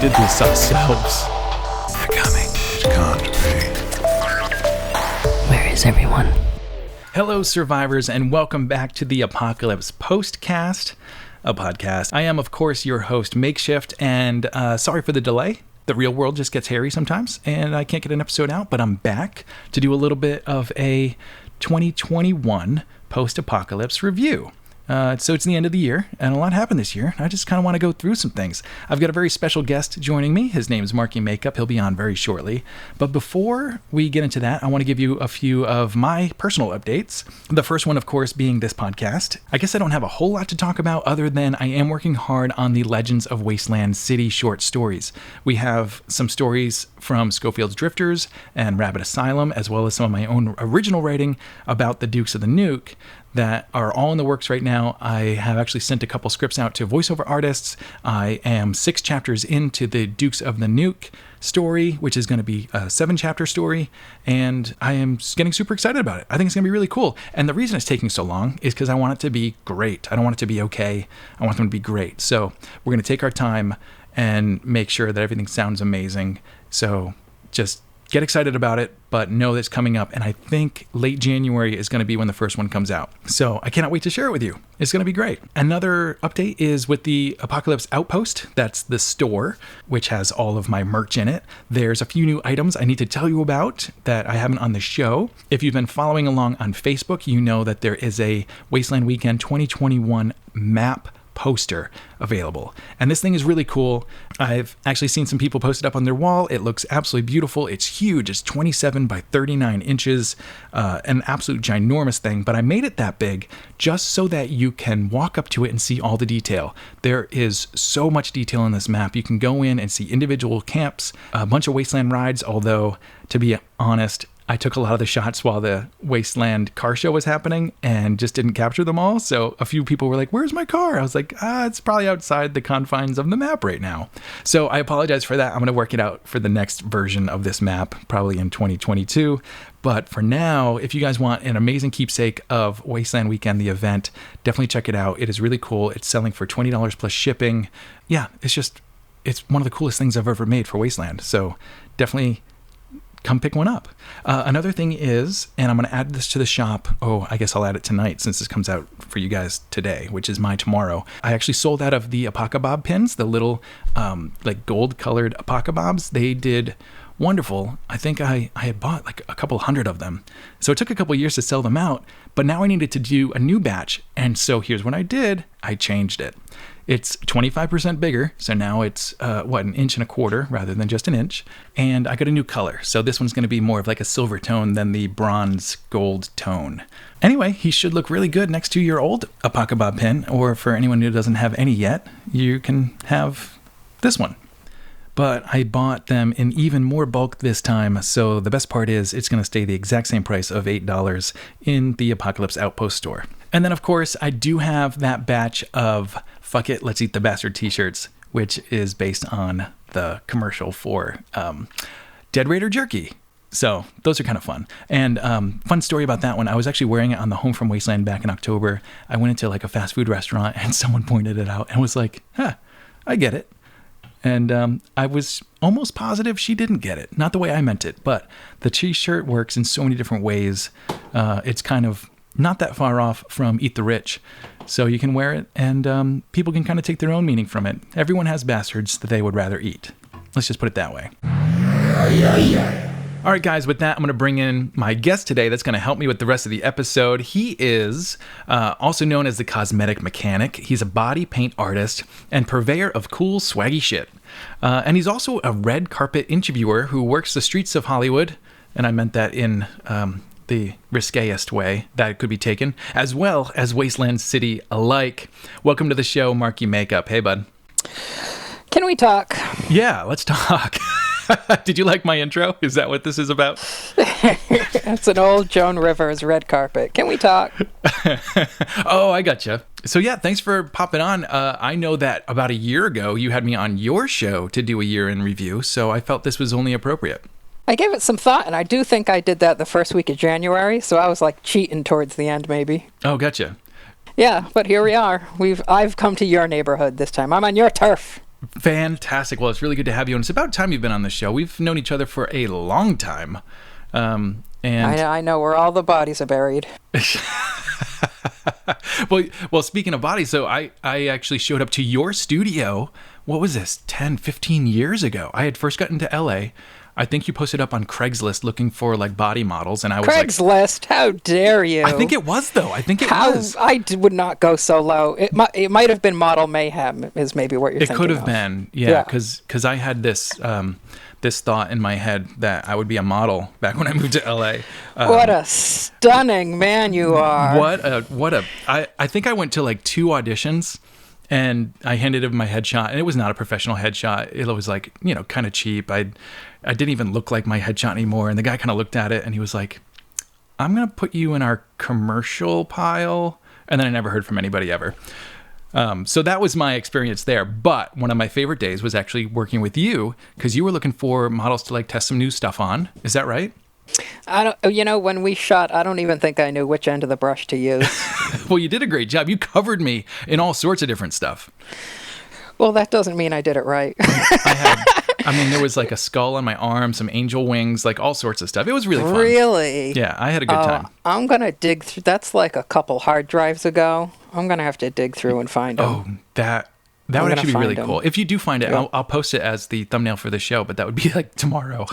did this ourselves. They're coming. It can't be. Where is everyone? Hello, survivors, and welcome back to the Apocalypse Postcast, a podcast. I am, of course, your host, MakeShift, and sorry for the delay. The real world just gets hairy sometimes, and I can't get an episode out, but I'm back to do a little bit of a 2021 post-apocalypse review. So it's the end of the year, and a lot happened this year. I just kind of want to go through some things. I've got a very special guest joining me. His name is Marky Makeup. He'll be on very shortly. But before we get into that, I want to give you a few of my personal updates. The first one, of course, being this podcast. I guess I don't have a whole lot to talk about other than I am working hard on the Legends of Wasteland City short stories. We have some stories from Schofield's Drifters and Rabbit Asylum, as well as some of my own original writing about the Dukes of the Nuke that are all in the works right now. I have actually sent a couple scripts out to voiceover artists. I am 6 chapters into the Dukes of the Nuke story, which is going to be a 7-chapter story, and I am getting super excited about it. I think it's going to be really cool. And the reason it's taking so long is because I want it to be great. I don't want it to be okay. I want them to be great. So we're going to take our time and make sure that everything sounds amazing. So just get excited about it, but know that it's coming up. And I think late January is going to be when the first one comes out. So I cannot wait to share it with you. It's going to be great. Another update is with the Apocalypse Outpost. That's the store, which has all of my merch in it. There's a few new items I need to tell you about that I haven't on the show. If you've been following along on Facebook, you know that there is a Wasteland Weekend 2021 map poster available, and this thing is really cool. I've actually seen some people post it up on their wall. It looks absolutely beautiful. It's huge. It's 27 by 39 inches, an absolute ginormous thing, but I made it that big just so that you can walk up to it and see all the detail. There is so much detail in this map. You can go in and see individual camps, a bunch of Wasteland rides, although to be honest, I took a lot of the shots while the Wasteland car show was happening and just didn't capture them all. So a few people were like, "Where's my car?" I was like, it's probably outside the confines of the map right now. So I apologize for that. I'm going to work it out for the next version of this map, probably in 2022. But for now, if you guys want an amazing keepsake of Wasteland Weekend, the event, definitely check it out. It is really cool. It's selling for $20 plus shipping. Yeah, it's one of the coolest things I've ever made for Wasteland. So definitely come pick one up. Another thing is, and I'm going to add this to the shop. Oh, I guess I'll add it tonight since this comes out for you guys today, which is my tomorrow. I actually sold out of the Apocabob pins, the little like gold colored Apocabobs. They did wonderful. I think I had bought like a couple hundred of them. So it took a couple years to sell them out, but now I needed to do a new batch. And so here's what I did. I changed it. It's 25% bigger, so now it's, 1.25 inches rather than just an inch, and I got a new color, so this one's going to be more of like a silver tone than the bronze gold tone. Anyway, he should look really good next to your old Apocabob pin, or for anyone who doesn't have any yet, you can have this one. But I bought them in even more bulk this time, so the best part is it's going to stay the exact same price of $8 in the Apocalypse Outpost store. And then, of course, I do have that batch of Fuck It, Let's Eat the Bastard t-shirts, which is based on the commercial for Dead Raider Jerky. So those are kind of fun. And fun story about that one, I was actually wearing it on the Home from Wasteland back in October. I went into like a fast food restaurant and someone pointed it out and was like, I get it. And I was almost positive she didn't get it. Not the way I meant it, but the t-shirt works in so many different ways. It's kind of not that far off from Eat the Rich. So you can wear it and people can kind of take their own meaning from it. Everyone has bastards that they would rather eat. Let's just put it that way. All right, guys, with that, I'm going to bring in my guest today that's going to help me with the rest of the episode. He is also known as the Cosmetic Mechanic. He's a body paint artist and purveyor of cool, swaggy shit. And he's also a red carpet interviewer who works the streets of Hollywood, and I meant that in the risqueest way that it could be taken, as well as Wasteland City alike. Welcome to the show, Marky Makeup. Hey, bud. Can we talk? Yeah, let's talk. Did you like my intro? Is that what this is about? It's an old Joan Rivers red carpet. Can we talk? Oh, I gotcha. So yeah, thanks for popping on. I know that about a year ago, you had me on your show to do a year in review, so I felt this was only appropriate. I gave it some thought, and I do think I did that the first week of January, so I was like cheating towards the end, maybe. Oh, gotcha. Yeah, but here we are. I've come to your neighborhood this time. I'm on your turf. Fantastic. Well, it's really good to have you, and it's about time you've been on the show. We've known each other for a long time. And I know where all the bodies are buried. well, speaking of bodies, so I actually showed up to your studio. What was this? 10, 15 years ago. I had first gotten to LA. I think you posted up on Craigslist looking for like body models, and I was Craigslist, how dare you? I think it was though. I think it was. Would not go so low. It might have been Model Mayhem, is maybe what you're thinking. It could have been, yeah, because I had this this thought in my head that I would be a model back when I moved to LA. What a stunning man you are! I think I went to like 2 auditions. And I handed him my headshot, and it was not a professional headshot. It was like, kind of cheap. I didn't even look like my headshot anymore. And the guy kind of looked at it, and he was like, I'm going to put you in our commercial pile. And then I never heard from anybody ever. So that was my experience there. But one of my favorite days was actually working with you, because you were looking for models to like test some new stuff on. Is that right? When we shot, I don't even think I knew which end of the brush to use. Well, you did a great job. You covered me in all sorts of different stuff. Well, that doesn't mean I did it right. There was like a skull on my arm, some angel wings, like all sorts of stuff. It was really fun. Really? Yeah, I had a good time. I'm going to dig through. That's like a couple hard drives ago. I'm going to have to dig through and find them. Oh, that would actually be really cool. If you do find it, I'll post it as the thumbnail for the show, but that would be like tomorrow.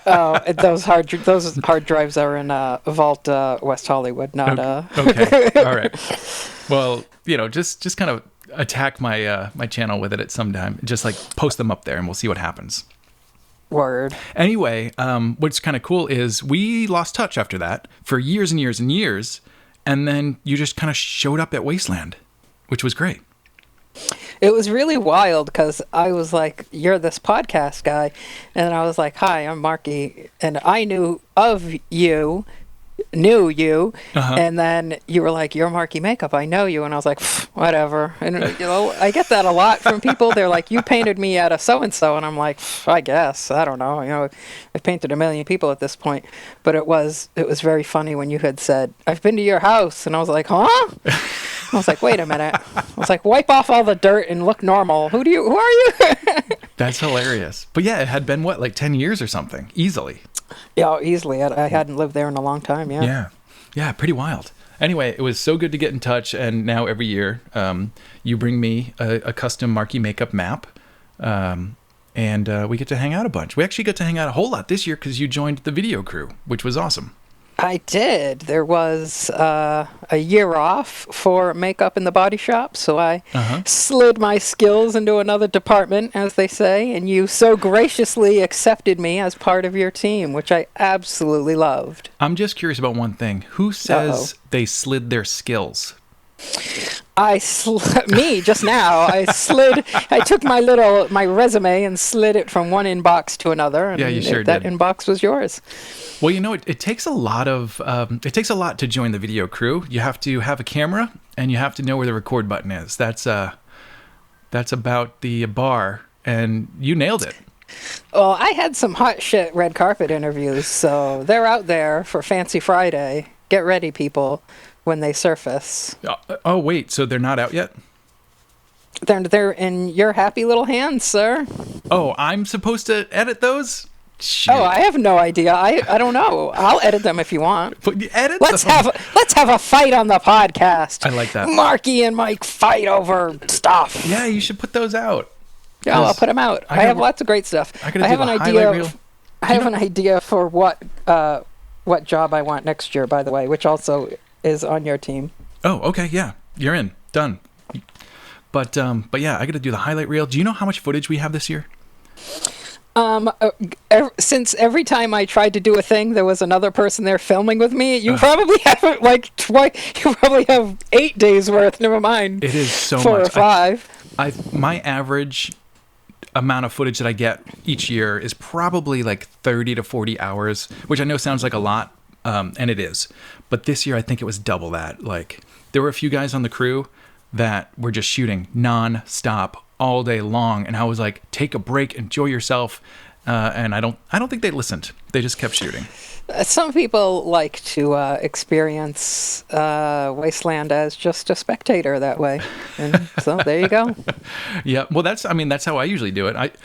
Those hard drives are in Vault West Hollywood, not Okay. All right. Well, just kind of attack my my channel with it at some time. Just like post them up there, and we'll see what happens. Word. Anyway, what's kind of cool is we lost touch after that for years and years and years, and then you just kind of showed up at Wasteland, which was great. It was really wild because I was like, you're this podcast guy. And I was like, hi, I'm Marky. And I knew you. And then you were like, you're Marky Makeup. I know you. And I was like, whatever. And, I get that a lot from people. They're like, you painted me at a so-and-so. And I'm like, I guess. I don't know. I've painted a million people at this point. But it was very funny when you had said, I've been to your house. And I was like, huh? I was like, wait a minute. I was like, wipe off all the dirt and look normal. Who are you? That's hilarious. But yeah, it had been like 10 years or something, easily. Yeah, easily. I hadn't lived there in a long time. Yeah, pretty wild. Anyway, it was so good to get in touch, and now every year you bring me a custom Marky Makeup map, and we get to hang out a bunch. We actually got to hang out a whole lot this year because you joined the video crew, which was awesome. I did. There was a year off for makeup in the body shop, so I slid my skills into another department, as they say, and you so graciously accepted me as part of your team, which I absolutely loved. I'm just curious about one thing. Who says they slid their skills? Me just now. I took my resume and slid it from one inbox to another. And yeah, you sure that did. Inbox was yours. Well, it takes a lot to join the video crew. You have to have a camera and you have to know where the record button is. That's about the bar, and you nailed it. Well, I had some hot shit red carpet interviews, so they're out there for Fancy Friday. Get ready, people. When they surface. Oh, wait, so they're not out yet? They're in your happy little hands, sir. Oh, I'm supposed to edit those? Shit. Oh, I have no idea. I don't know. I'll edit them if you want. Let's have a fight on the podcast. I like that. Marky and Mike fight over stuff. Yeah, you should put those out. Yeah, I'll put them out. I have lots of great stuff. I have an idea. I have an idea for what job I want next year, by the way, which also is on your team. Oh, okay, yeah. You're in. Done. But yeah, I got to do the highlight reel. Do you know how much footage we have this year? Since every time I tried to do a thing, there was another person there filming with me. You probably have it like twice. You probably have 8 days worth. Never mind. It is so 4 much. or 5. My average amount of footage that I get each year is probably like 30 to 40 hours, which I know sounds like a lot, and it is. But this year, I think it was double that. Like, there were a few guys on the crew that were just shooting non-stop all day long, and I was like, take a break, enjoy yourself. and I don't think they listened. They just kept shooting. Some people like to experience Wasteland as just a spectator that way, and so there you go. Yeah, well, that's how I usually do it.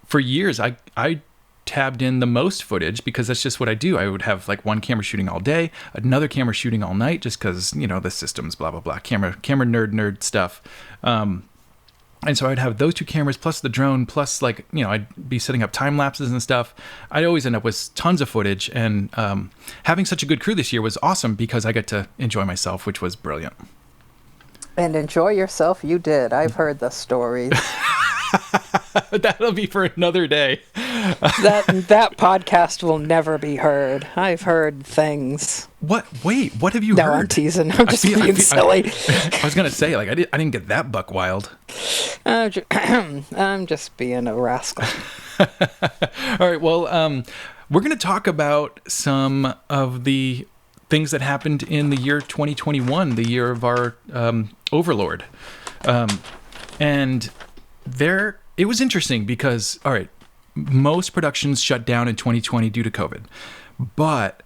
For years, I tabbed in the most footage because that's just what I do. I would have like one camera shooting all day, another camera shooting all night, just because the systems, blah blah blah, camera nerd stuff. And so I'd have those two cameras plus the drone plus I'd be setting up time lapses and stuff. I'd always end up with tons of footage, and having such a good crew this year was awesome because I got to enjoy myself, which was brilliant. And enjoy yourself you did. I've heard the stories. That'll be for another day. That podcast will never be heard. I've heard things. What? Wait, what have you no, heard? No, I'm teasing. I'm just being silly. I was going to say, I didn't get that buck wild. I'm just being a rascal. All right, well, we're going to talk about some of the things that happened in the year 2021, the year of our overlord. And it was interesting because, all right, most productions shut down in 2020 due to COVID, but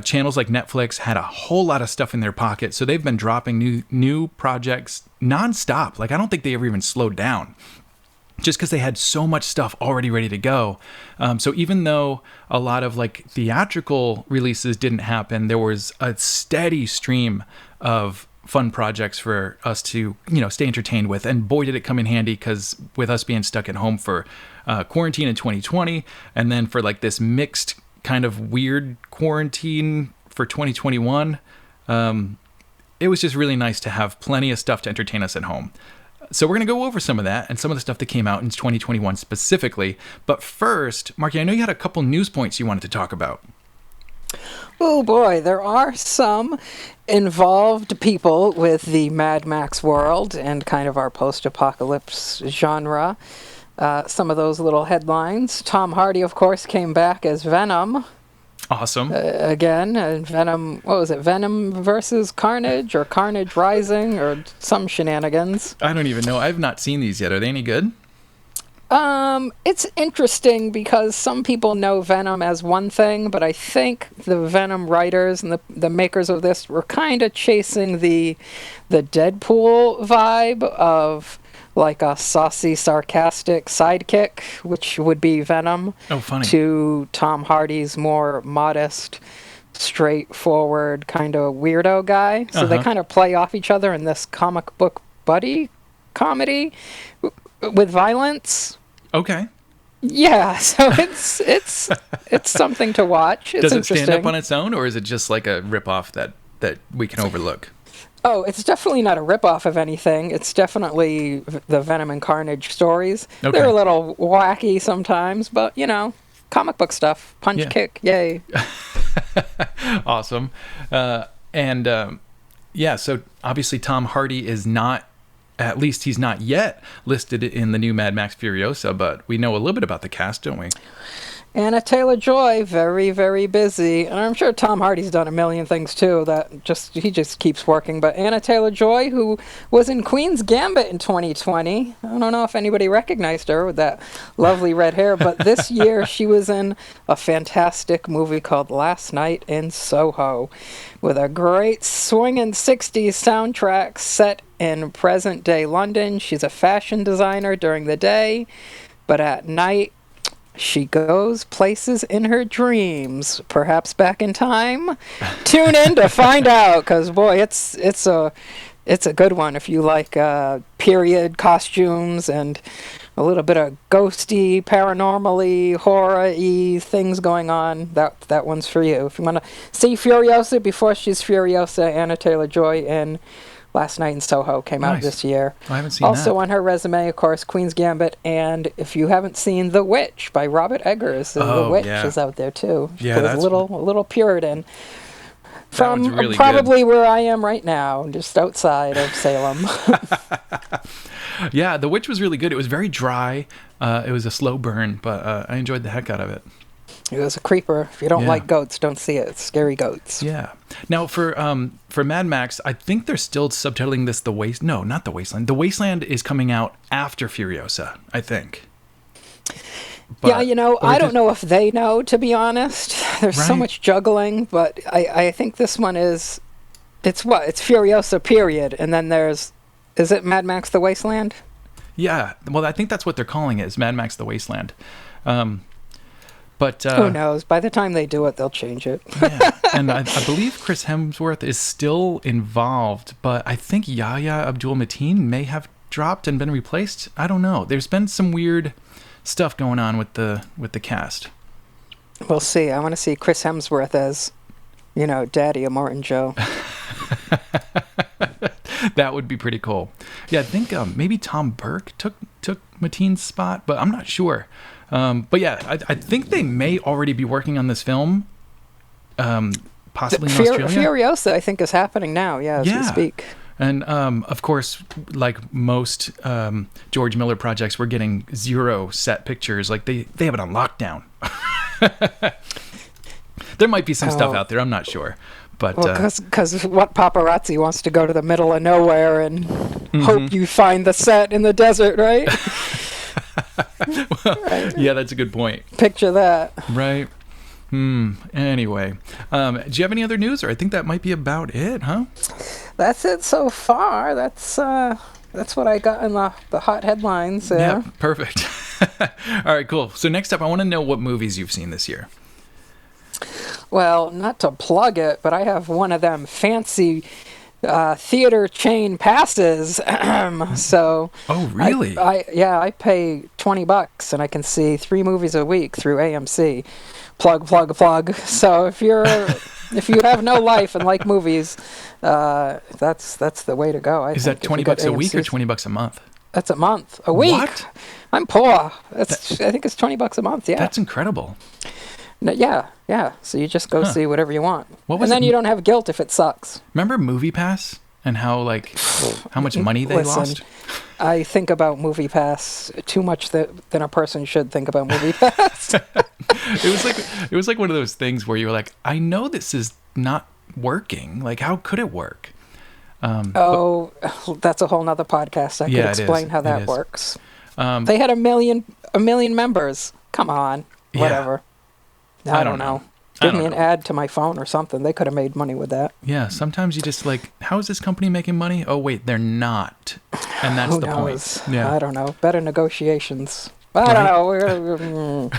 channels like Netflix had a whole lot of stuff in their pocket, so they've been dropping new projects nonstop. I don't think they ever even slowed down, just because they had so much stuff already ready to go. So even though a lot of theatrical releases didn't happen, there was a steady stream of fun projects for us to stay entertained with, and boy did it come in handy, because with us being stuck at home for quarantine in 2020, and then for this mixed kind of weird quarantine for 2021, it was just really nice to have plenty of stuff to entertain us at home. So we're going to go over some of that and some of the stuff that came out in 2021 specifically. But first, Marky, I know you had a couple news points you wanted to talk about. Oh boy, there are some involved people with the Mad Max world and kind of our post-apocalypse genre. Some of those little headlines. Tom Hardy, of course, came back as Venom. Awesome. Again, Venom, what was it? Venom versus Carnage, or Carnage Rising, or some shenanigans. I don't even know. I've not seen these yet. Are they any good? It's interesting because some people know Venom as one thing, but I think the Venom writers and the makers of this were kind of chasing the Deadpool vibe of a saucy, sarcastic sidekick, which would be Venom. Oh, funny. To Tom Hardy's more modest, straightforward kind of weirdo guy. So they kind of play off each other in this comic book buddy comedy with violence. Okay. Yeah, so it's something to watch. It's Does it interesting. stand up on its own, or is it just like a ripoff that we can overlook? Oh, it's definitely not a ripoff of anything. It's definitely the Venom and Carnage stories. Okay. They're a little wacky sometimes, but, comic book stuff. Punch, kick, yay. Awesome. So obviously Tom Hardy is not, at least he's not yet listed in the new Mad Max Furiosa, but we know a little bit about the cast, don't we? Anna Taylor-Joy, very, very busy. And I'm sure Tom Hardy's done a million things, too, he just keeps working. But Anna Taylor-Joy, who was in Queen's Gambit in 2020, I don't know if anybody recognized her with that lovely red hair, but this year she was in a fantastic movie called Last Night in Soho, with a great swinging 60s soundtrack set in present-day London. She's a fashion designer during the day, but at night, she goes places in her dreams, perhaps back in time. Tune in to find out, because boy, it's a good one if you like period costumes and a little bit of ghosty, paranormally, horror-y things going on. That one's for you. If you want to see Furiosa before she's Furiosa, Anna Taylor-Joy in Last Night in Soho came out this year. I haven't seen also that. On her resume, of course, Queen's Gambit, and if you haven't seen The Witch by Robert Eggers, The Witch is out there too. Yeah, that's a little Puritan. From really probably where I am right now, just outside of Salem. Yeah, The Witch was really good. It was very dry. It was a slow burn, but I enjoyed the heck out of it. It was a creeper. If you don't like goats, don't see it. It's scary goats. Yeah. Now for Mad Max, I think they're still subtitling this not the Wasteland. The Wasteland is coming out after Furiosa, I think. Yeah, I don't know if they know, to be honest. There's so much juggling, but I think this one it's Furiosa, period. And then is it Mad Max the Wasteland? Yeah, well, I think that's what they're calling it, is Mad Max the Wasteland. But who knows? By the time they do it, they'll change it. Yeah, and I believe Chris Hemsworth is still involved, but I think Yahya Abdul-Mateen may have dropped and been replaced. I don't know. There's been some weird stuff going on with the cast. We'll see. I want to see Chris Hemsworth as, Daddy of Martin Joe. That would be pretty cool. Yeah, I think maybe Tom Burke took Mateen's spot, but I'm not sure. But yeah, I think they may already be working on this film, possibly in Australia. Furiosa, I think, is happening now, as we speak. And of course, like most George Miller projects, we're getting 0 set pictures. Like they have it on lockdown. There might be some stuff out there. I'm not sure. But because what paparazzi wants to go to the middle of nowhere and hope you find the set in the desert, right? Right. Yeah, that's a good point. Picture that. Right. Anyway, do you have any other news, or I think that might be about it, huh? That's it so far. That's what I got in the hot headlines. Yeah, perfect. All right, cool. So next up, I want to know what movies you've seen this year. Well, not to plug it, but I have one of them fancy theater chain passes. So. Oh, really? I pay $20 and I can see 3 movies a week through AMC. Plug. So if you have no life and like movies, that's the way to go. Is that $20 a week or $20 a month? That's a month. A week. What? I'm poor. I think it's $20 a month. Yeah. That's incredible. Yeah. So you just go see whatever you want. And then you don't have guilt if it sucks. Remember MoviePass and how much money they lost? I think about MoviePass too much than a person should think about MoviePass. It was like one of those things where you were like, I know this is not working. Like, how could it work? That's a whole nother podcast. I could explain how that works. They had a million members. Come on, whatever. I don't know. Give me an ad to my phone or something. They could have made money with that. Yeah, sometimes you just like, how is this company making money? Oh, wait, they're not. And that's the point. Yeah. I don't know. Better negotiations. I don't know.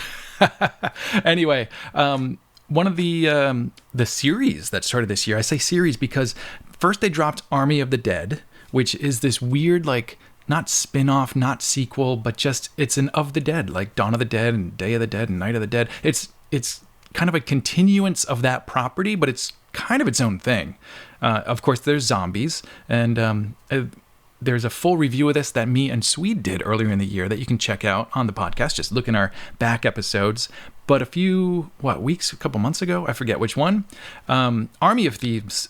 Anyway, one of the series that started this year, I say series because first they dropped Army of the Dead, which is this weird, like, not spin-off, not sequel, but just it's an of the dead, like Dawn of the Dead and Day of the Dead and Night of the Dead. It's kind of a continuance of that property, but it's kind of its own thing. Of course, there's zombies, and there's a full review of this that me and Swede did earlier in the year that you can check out on the podcast. Just look in our back episodes. But a couple months ago, I forget which one, Army of Thieves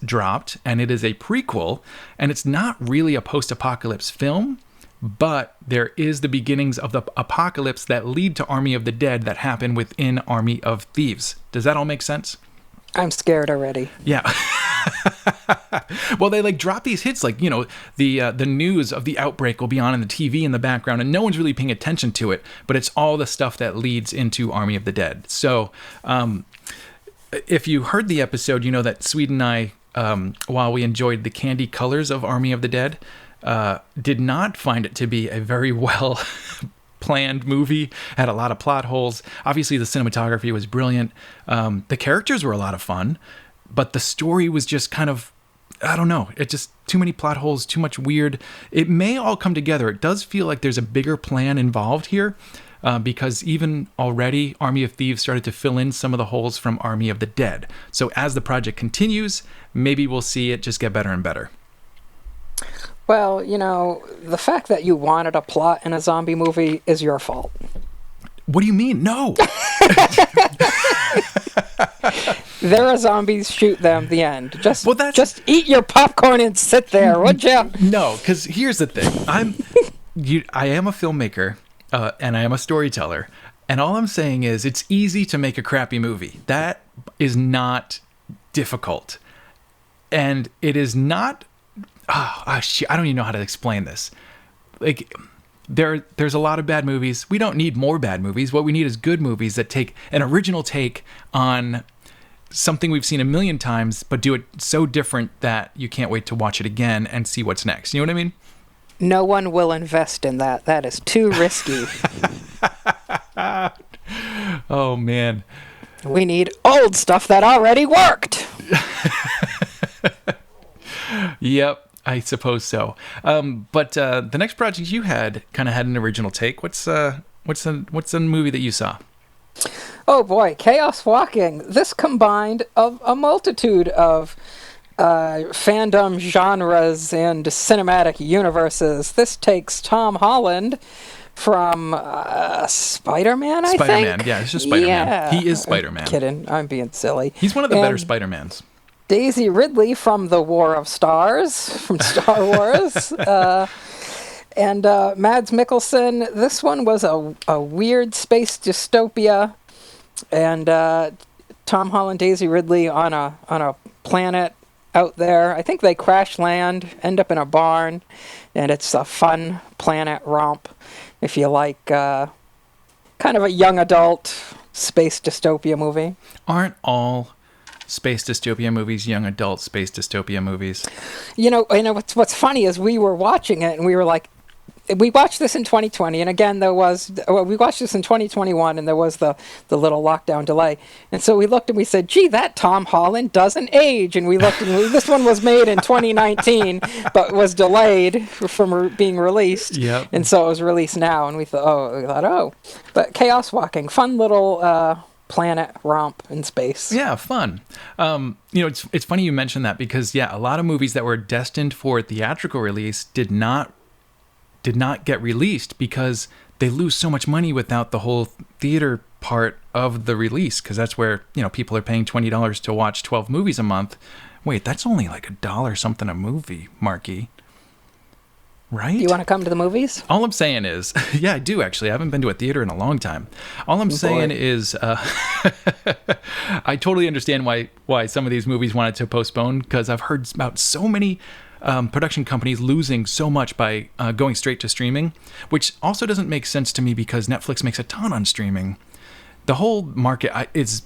dropped, and it is a prequel, and it's not really a post-apocalypse film, but there is the beginnings of the apocalypse that lead to Army of the Dead that happen within Army of Thieves. Does that all make sense? I'm scared already. Yeah. Well, they drop these hits, like, the news of the outbreak will be on in the TV in the background, and no one's really paying attention to it, but it's all the stuff that leads into Army of the Dead. So, if you heard the episode, you know that Swede and I, while we enjoyed the candy colors of Army of the Dead, did not find it to be a very well planned movie. Had a lot of plot holes. Obviously, the cinematography was brilliant. The characters were a lot of fun, but the story was just kind of, I don't know. It just too many plot holes, too much weird. It may all come together. It does feel like there's a bigger plan involved here. Because even already Army of Thieves started to fill in some of the holes from Army of the Dead. So as the project continues, maybe we'll see it just get better and better. Well, the fact that you wanted a plot in a zombie movie is your fault. What do you mean? No. There are zombies, shoot them, the end. Just eat your popcorn and sit there, would you? No, because here's the thing. I am a filmmaker. And I am a storyteller. And all I'm saying is it's easy to make a crappy movie. That is not difficult. And it is not... I don't even know how to explain this. Like, there's a lot of bad movies. We don't need more bad movies. What we need is good movies that take an original take on something we've seen a million times, but do it so different that you can't wait to watch it again and see what's next. You know what I mean? No one will invest in that. That is too risky. Oh, man. We need old stuff that already worked. Yep, I suppose so. But the next project you had kind of had an original take. What's the movie that you saw? Oh boy, Chaos Walking. This combined of a multitude of fandom genres and cinematic universes. This takes Tom Holland from Spider-Man, I think? Spider-Man, yeah, it's just Spider-Man. Yeah. He is Spider-Man. I'm kidding, I'm being silly. He's one of the better Spider-Mans. Daisy Ridley from The War of Stars, from Star Wars. And Mads Mikkelsen. This one was a weird space dystopia. And Tom Holland, Daisy Ridley on a planet out there. I think they crash land, end up in a barn, and it's a fun planet romp if you like kind of a young adult space dystopia movie. Aren't all space dystopia movies young adult space dystopia movies? You know what's funny is we were watching it and we were like, we watched this in 2020, and again we watched this in 2021, and there was the little lockdown delay, and so we looked and we said, gee, that Tom Holland doesn't age. And we looked and this one was made in 2019 but was delayed from being released. Yep. And so it was released now, and we thought but Chaos Walking, fun little planet romp in space. Yeah, fun. It's funny you mentioned that, because a lot of movies that were destined for theatrical release did not get released because they lose so much money without the whole theater part of the release, because that's where people are paying $20 to watch 12 movies a month. Wait, that's only like $1 something a movie, Marky. Right? Do you want to come to the movies? All I'm saying is, yeah, I do actually. I haven't been to a theater in a long time. All I'm saying is, I totally understand why some of these movies wanted to postpone, because I've heard about so many production companies losing so much by going straight to streaming, which also doesn't make sense to me because Netflix makes a ton on streaming. The whole market is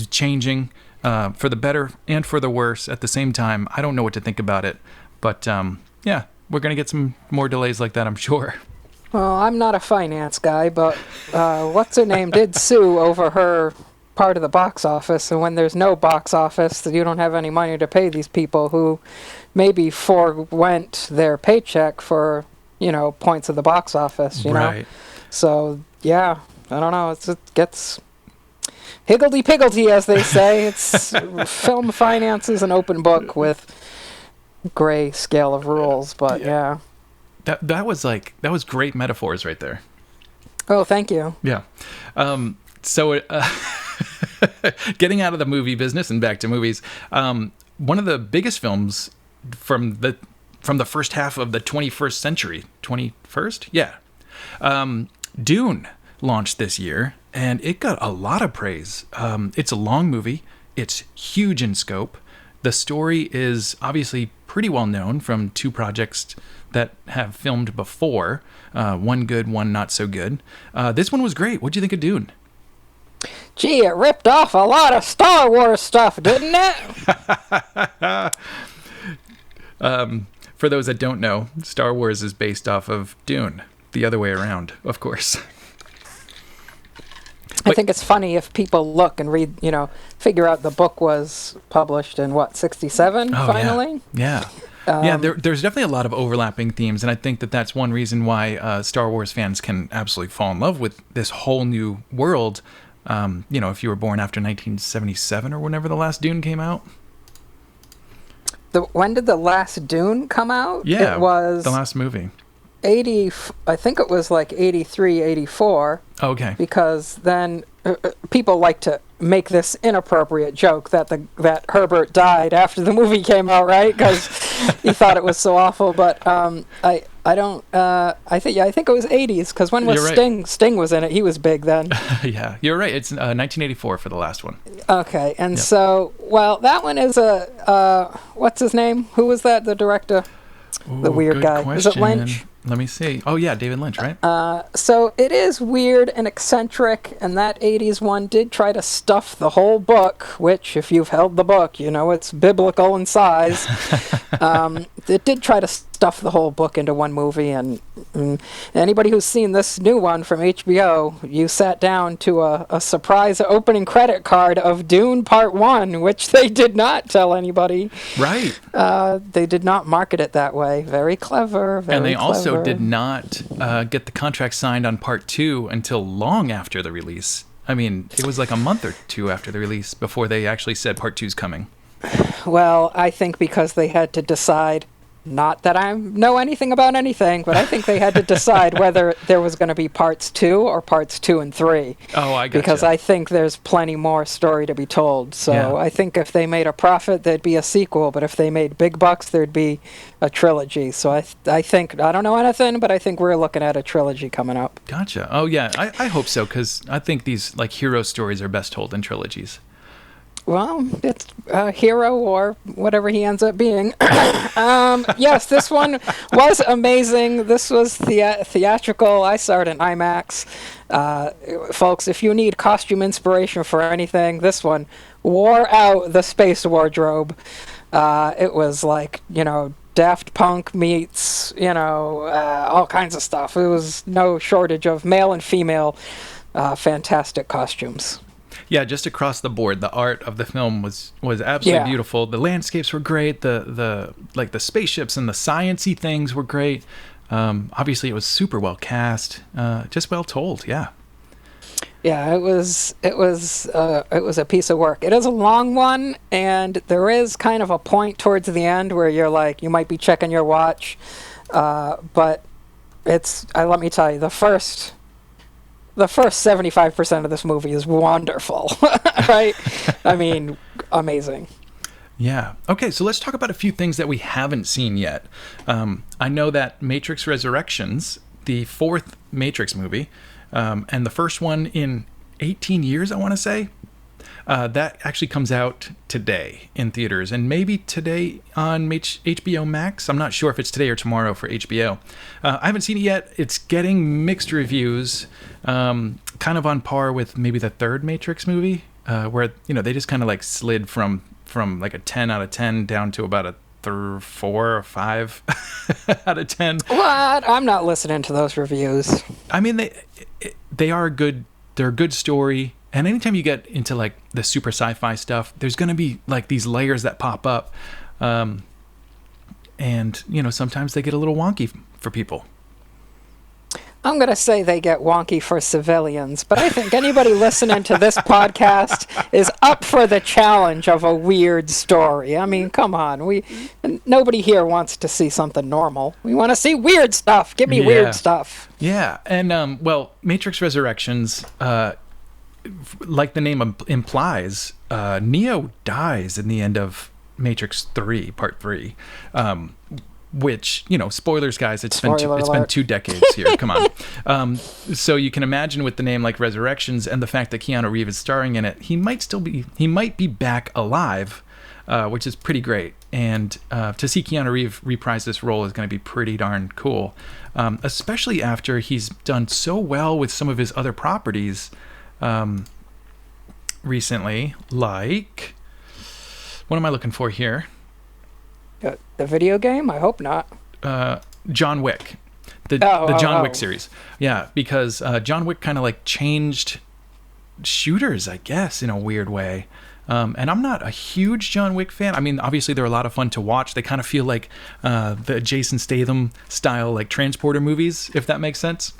changing for the better and for the worse at the same time. I don't know what to think about it, but we're going to get some more delays like that, I'm sure. Well, I'm not a finance guy, but what's her name did sue over her part of the box office, and when there's no box office, you don't have any money to pay these people who maybe forewent their paycheck for points of the box office, know. So I don't know, it gets higgledy-piggledy, as they say. It's film finance is an open book with gray scale of rules, but that was great metaphors right there. Oh, thank you. Yeah. So getting out of the movie business and back to movies, one of the biggest films from the first half of the 21st century, 21st? Yeah. Dune launched this year, and it got a lot of praise. It's a long movie. It's huge in scope. The story is obviously pretty well known from two projects that have filmed before, one good, one not so good. This one was great. What'd you think of Dune? Gee, it ripped off a lot of Star Wars stuff, didn't it? For those that don't know, Star Wars is based off of Dune. The other way around, of course. I think it's funny if people look and read, figure out the book was published in, 67 finally? Yeah. There's definitely a lot of overlapping themes, and I think that's one reason why Star Wars fans can absolutely fall in love with this whole new world. If you were born after 1977 or whenever the last Dune came out. When did the last Dune come out? Yeah, it was the last movie. I think it was like 83, 84. Okay. Because then people like to make this inappropriate joke that Herbert died after the movie came out, right? Because he thought it was so awful. But I think it was 80s, because when was Sting? Right. Sting was in it. He was big then. Yeah, you're right. It's 1984 for the last one. Okay, and so that one is what's his name? Who was that? The director? Ooh, the weird guy. Question. Is it Lynch? Let me see. Oh, yeah, David Lynch, right? So it is weird and eccentric, and that 80s one did try to stuff the whole book, which, if you've held the book, you know it's biblical in size. It did try to stuff the whole book into one movie, and anybody who's seen this new one from HBO, you sat down to a surprise opening credit card of Dune Part 1, which they did not tell anybody. Right. They did not market it that way. Very clever, very And they also clever. did not get the contract signed on Part 2 until long after the release. I mean, it was like a month or two after the release before they actually said Part 2's coming. Well, I think because they had to decide, not that I know anything about anything, but I think they had to decide whether there was going to be parts 2 or parts 2 and 3. Oh, I gotcha. Because I think there's plenty more story to be told. So Yeah. I think if they made a profit, there'd be a sequel. But if they made big bucks, there'd be a trilogy. So I think, I don't know anything, but I think we're looking at a trilogy coming up. Gotcha. Oh, yeah, I hope so, because I think these like hero stories are best told in trilogies. Well, it's a hero or whatever he ends up being. Yes, this one was amazing. This was theatrical. I saw it in IMAX. Folks, if you need costume inspiration for anything, this one wore out the space wardrobe. It was like, Daft Punk meets, all kinds of stuff. It was no shortage of male and female fantastic costumes. Yeah, just across the board, the art of the film was absolutely beautiful. The landscapes were great. The spaceships and the science-y things were great. Obviously, it was super well cast, just well told. Yeah. Yeah, it was a piece of work. It is a long one, and there is kind of a point towards the end where you're like, you might be checking your watch, but let me tell you, the first 75% of this movie is wonderful, right? I mean, amazing. Yeah. Okay, so let's talk about a few things that we haven't seen yet. I know that Matrix Resurrections, the fourth Matrix movie, and the first one in 18 years, I want to say, that actually comes out today in theaters, and maybe today on HBO Max. I'm not sure if it's today or tomorrow for HBO. I haven't seen it yet. It's getting mixed reviews, kind of on par with maybe the third Matrix movie, where they just kind of like slid from like a 10 out of 10 down to about a 4 or 5 out of 10. What? I'm not listening to those reviews. I mean, they are good. They're a good story. And anytime you get into like the super sci-fi stuff, there's going to be like these layers that pop up. And, sometimes they get a little wonky for people. I'm going to say they get wonky for civilians, but I think anybody listening to this podcast is up for the challenge of a weird story. I mean, come on. Nobody here wants to see something normal. We want to see weird stuff. Give me weird stuff. Yeah. And, Matrix Resurrections, like the name implies, Neo dies in the end of Matrix 3, Part 3, which, spoilers, guys, it's been 2 decades here. Come on. So you can imagine with the name like Resurrections and the fact that Keanu Reeves is starring in it, he might be back alive, which is pretty great. And to see Keanu Reeves reprise this role is going to be pretty darn cool, especially after he's done so well with some of his other properties recently, like, what am I looking for here? The video game? I hope not. John Wick. The John Wick series. Yeah, because John Wick kind of like changed shooters, I guess, in a weird way. And I'm not a huge John Wick fan. I mean, obviously they're a lot of fun to watch. They kind of feel like the Jason Statham style, like Transporter movies, if that makes sense.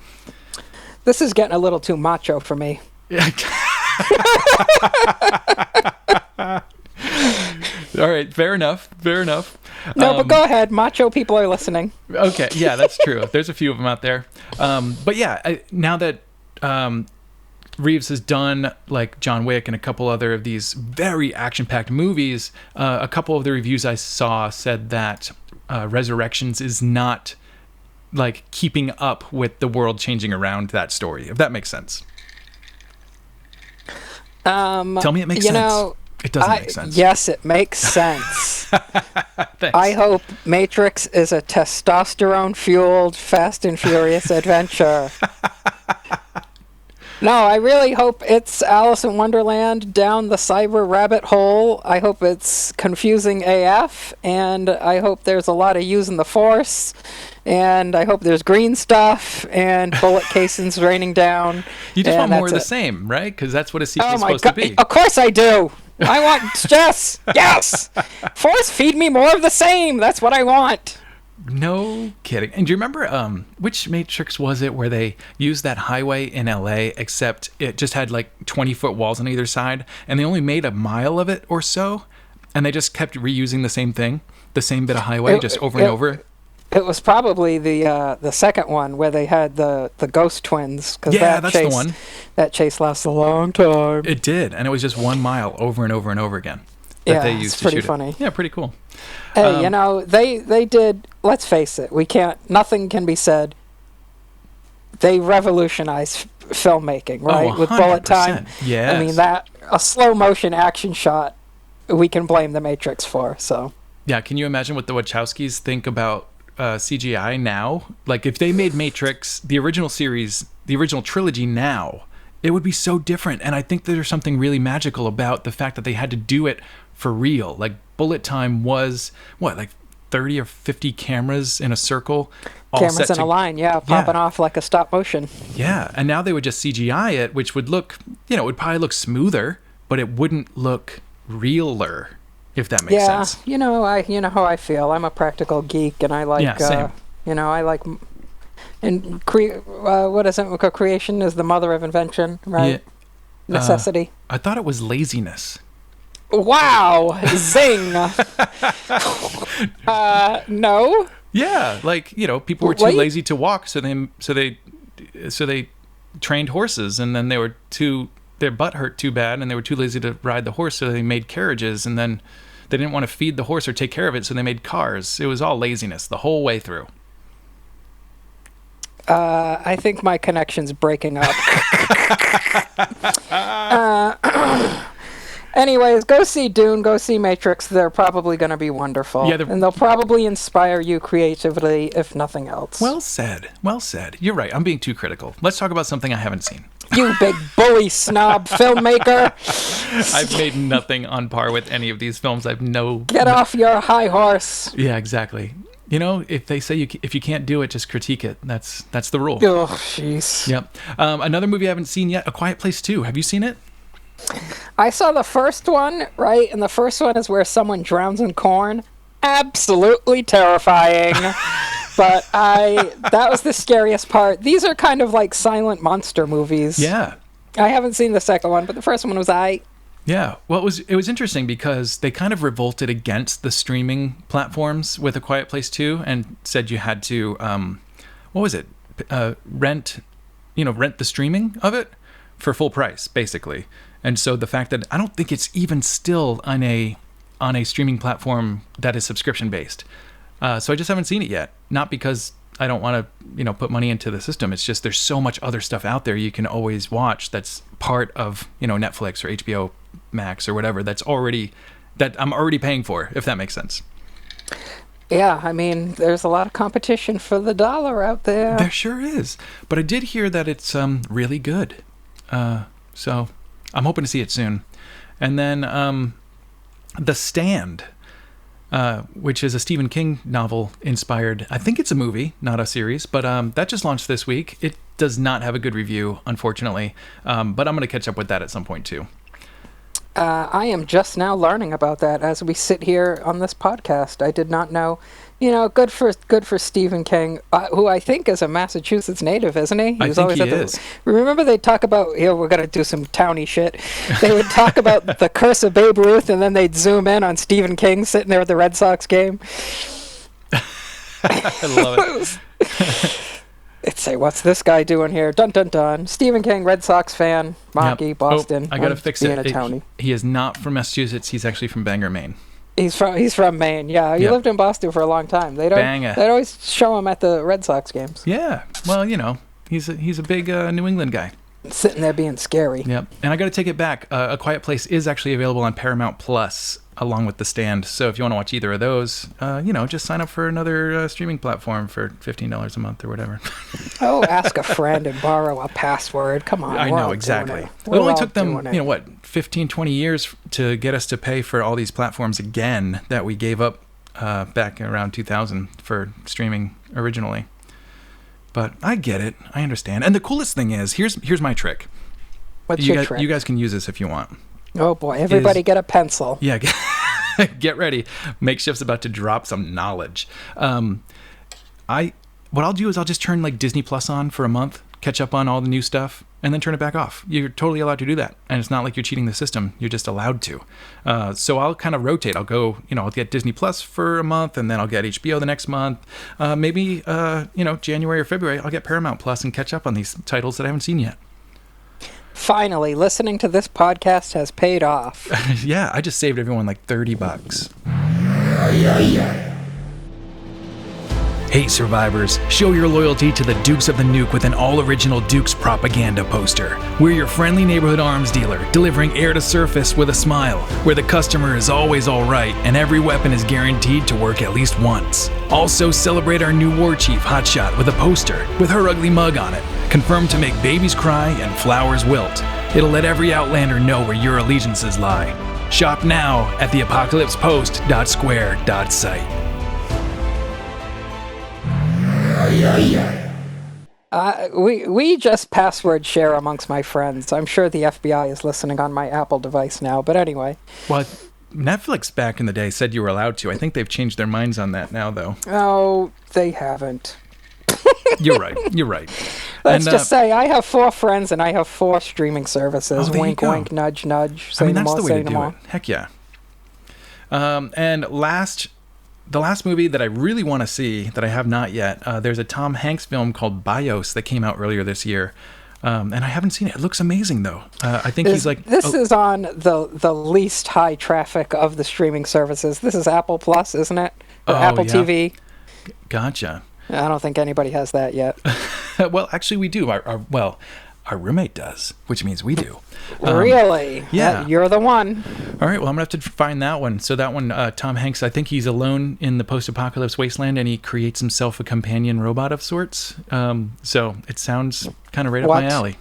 This is getting a little too macho for me. All right, fair enough. No, but go ahead. Macho people are listening. Okay, yeah, that's true. There's a few of them out there. But yeah, now that Reeves has done like John Wick and a couple other of these very action-packed movies, a couple of the reviews I saw said that Resurrections is not like keeping up with the world changing around that story, if that makes sense. Tell me it makes sense. It doesn't make sense. Yes, it makes sense. Thanks. I hope Matrix is a testosterone-fueled, fast and furious adventure. No, I really hope it's Alice in Wonderland down the cyber rabbit hole. I hope it's confusing AF, and I hope there's a lot of using the Force, and I hope there's green stuff and bullet casings raining down. You just want more of the same, right? Because that's what a sequel is supposed to be. Of course I do. I want yes. Force feed me more of the same. That's what I want. No kidding. And do you remember which Matrix was it where they used that highway in LA, except it just had like 20-foot walls on either side, and they only made a mile of it or so, and they just kept reusing the same thing, the same bit of highway, just over and over? It was probably the second one where they had the ghost twins. Yeah, that's the one. That chase lasted a long time. It did, and it was just 1 mile over and over and over again that they used it's to pretty shoot funny. it. Yeah, pretty cool. Hey, they did, let's face it, nothing can be said. They revolutionized filmmaking, right? With bullet time. Yes. I mean, a slow motion action shot, we can blame the Matrix for, so. Yeah, can you imagine what the Wachowskis think about CGI now? Like, if they made Matrix, the original series, the original trilogy now, it would be so different. And I think there's something really magical about the fact that they had to do it for real. Like, bullet time was, like 30 or 50 cameras in a circle? Cameras in a line, popping off like a stop motion. Yeah, and now they would just CGI it, which would look, it would probably look smoother, but it wouldn't look realer. If that makes sense. You know how I feel. I'm a practical geek, and I like, same. I like, and what is it? Creation is the mother of invention, right? Yeah. Necessity. I thought it was laziness. Wow! Zing! No. Yeah, like people were too lazy to walk, so they trained horses, and then their butt hurt too bad, and they were too lazy to ride the horse, so they made carriages, and then they didn't want to feed the horse or take care of it, so they made cars. It was all laziness the whole way through. I think my connection's breaking up. Anyways, go see Dune, go see Matrix. They're probably going to be wonderful. Yeah, and they'll probably inspire you creatively, if nothing else. Well said. Well said. You're right. I'm being too critical. Let's talk about something I haven't seen. You big bully snob filmmaker. I've made nothing on par with any of these films. Get off your high horse. Yeah, exactly. If they say if you can't do it, just critique it. That's the rule. Oh, jeez. Yep. Another movie I haven't seen yet, A Quiet Place 2. Have you seen it? I saw the first one, right? And the first one is where someone drowns in corn. Absolutely terrifying. But that was the scariest part. These are kind of like silent monster movies. Yeah. I haven't seen the second one, but the first one was Yeah. Well, it was interesting because they kind of revolted against the streaming platforms with A Quiet Place 2 and said you had to, what was it? Rent the streaming of it for full price, basically. And so the fact that I don't think it's even still on a streaming platform that is subscription based. So I just haven't seen it yet. Not because I don't want to, put money into the system. It's just there's so much other stuff out there you can always watch that's part of, Netflix or HBO Max or whatever that I'm already paying for, if that makes sense. Yeah, I mean, there's a lot of competition for the dollar out there. There sure is. But I did hear that it's really good. So I'm hoping to see it soon. And then The Stand, which is a Stephen King novel inspired. I think it's a movie, not a series, but that just launched this week. It does not have a good review, unfortunately, but I'm going to catch up with that at some point too. I am just now learning about that as we sit here on this podcast. I did not know. Good for Stephen King, who I think is a Massachusetts native, isn't he? I think he is. Remember they talk about, we're going to do some towny shit. They would talk about the curse of Babe Ruth, and then they'd zoom in on Stephen King sitting there at the Red Sox game. I love it. It'd say, what's this guy doing here? Dun, dun, dun. Stephen King, Red Sox fan, Marky, Boston. I got to fix it. A townie. He is not from Massachusetts. He's actually from Bangor, Maine. He's from Maine. Yeah, he lived in Boston for a long time. They'd always show him at the Red Sox games. Yeah. Well, he's a big New England guy. Sitting there being scary. Yep. And I got to take it back. A Quiet Place is actually available on Paramount Plus along with The Stand. So if you want to watch either of those, just sign up for another streaming platform for $15 a month or whatever. Oh, ask a friend and borrow a password. Come on. I know, exactly. It only took them, 15, 20 years to get us to pay for all these platforms again that we gave up back around 2000 for streaming originally. But I get it. I understand. And the coolest thing is, here's my trick. What's your trick? You guys can use this if you want. Oh, boy. Everybody get a pencil. Yeah. Get ready. MakeShift's about to drop some knowledge. What I'll do is I'll just turn like Disney Plus on for a month, catch up on all the new stuff, and then turn it back off. You're totally allowed to do that. And it's not like you're cheating the system. You're just allowed to. So I'll kind of rotate. I'll go, I'll get Disney Plus for a month, and then I'll get HBO the next month. Maybe, January or February, I'll get Paramount Plus and catch up on these titles that I haven't seen yet. Finally, listening to this podcast has paid off. Yeah, I just saved everyone like $30. Hey survivors, show your loyalty to the Dukes of the Nuke with an all-original Dukes propaganda poster. We're your friendly neighborhood arms dealer, delivering air to surface with a smile, where the customer is always alright and every weapon is guaranteed to work at least once. Also celebrate our new war chief, Hotshot, with a poster with her ugly mug on it, confirmed to make babies cry and flowers wilt. It'll let every Outlander know where your allegiances lie. Shop now at theapocalypsepost.square.site. We just password share amongst my friends. I'm sure the FBI is listening on my Apple device now, but anyway. Well, Netflix back in the day said you were allowed to. I think they've changed their minds on that now, though. Oh, they haven't. You're right. Let's just say I have 4 friends and I have 4 streaming services. Wink, wink, nudge, nudge. That's the way to do it. Heck yeah. And the last movie that I really want to see that I have not yet, there's a Tom Hanks film called Bios that came out earlier this year. And I haven't seen it. It looks amazing, though. I think he's like... This is on the least high traffic of the streaming services. This is Apple Plus, isn't it? Or Apple TV. Gotcha. I don't think anybody has that yet. Well, actually, we do. Our roommate does, which means we do. Really? Yeah. You're the one. All right. Well, I'm going to have to find that one. So that one, Tom Hanks, I think he's alone in the post-apocalypse wasteland, and he creates himself a companion robot of sorts. So it sounds kind of right up my alley.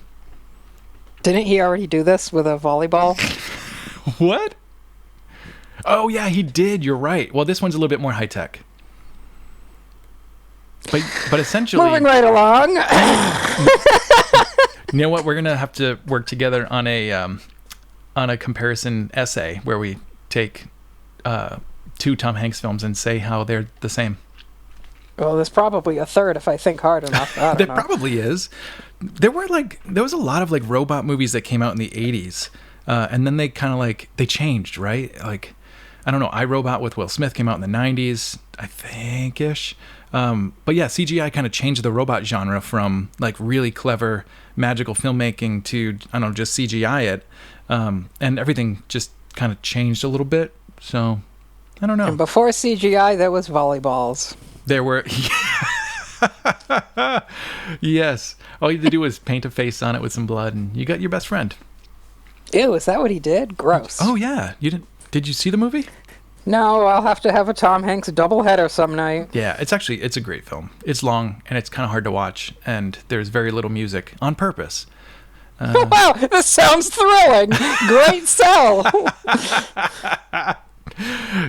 Didn't he already do this with a volleyball? What? Oh, yeah, he did. You're right. Well, this one's a little bit more high-tech. But essentially... Moving right along. You know what? We're going to have to work together on a comparison essay where we take 2 Tom Hanks films and say how they're the same. Well, there's probably a third if I think hard enough. I don't know. Probably is. There was a lot of like robot movies that came out in the 80s. And then they kind of they changed, right? Like, I don't know. iRobot with Will Smith came out in the 90s, I think-ish. But yeah, CGI kind of changed the robot genre from like really clever magical filmmaking to, I don't know, just CGI it. And everything just kind of changed a little bit. So, I don't know. And before CGI, there was volleyballs. There were... Yes. All you had to do was paint a face on it with some blood and you got your best friend. Ew, is that what he did? Gross. Oh, yeah. Did you see the movie? No, I'll have to have a Tom Hanks doubleheader some night. Yeah, it's a great film. It's long, and it's kind of hard to watch, and there's very little music on purpose. Wow, this sounds thrilling. Great sell.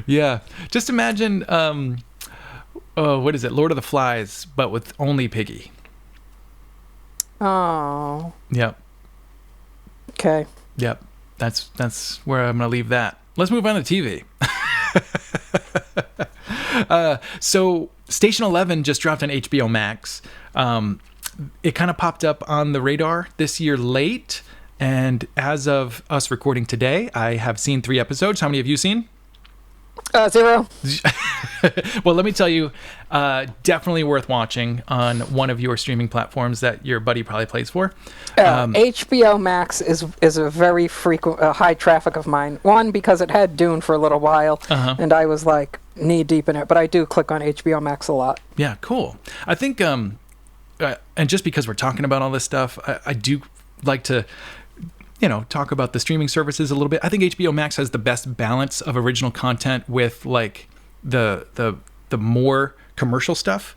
Yeah, just imagine, what is it, Lord of the Flies, but with only Piggy. Oh. Yep. Okay. Yep, that's where I'm going to leave that. Let's move on to TV. So Station 11 just dropped on HBO Max. It kind of popped up on the radar this year late, and as of us recording today, I have seen 3 episodes. How many have you seen? 0. Well, let me tell you, definitely worth watching on one of your streaming platforms that your buddy probably plays for. HBO Max is a very frequent high traffic of mine. One, because it had Dune for a little while, and I was like knee deep in it. But I do click on HBO Max a lot. Yeah, cool. I think, and just because we're talking about all this stuff, I do like to, talk about the streaming services a little bit. I think HBO Max has the best balance of original content with like the more commercial stuff,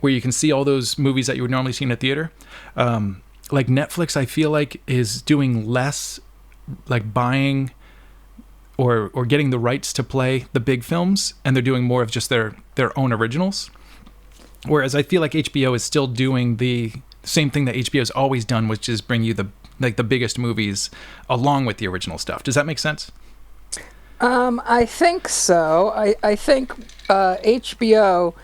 where you can see all those movies that you would normally see in a theater. Like Netflix, I feel like is doing less, like buying or getting the rights to play the big films, and they're doing more of just their own originals. Whereas I feel like HBO is still doing the same thing that HBO has always done, which is bring you the biggest movies along with the original stuff. Does that make sense? I think so. I think HBO.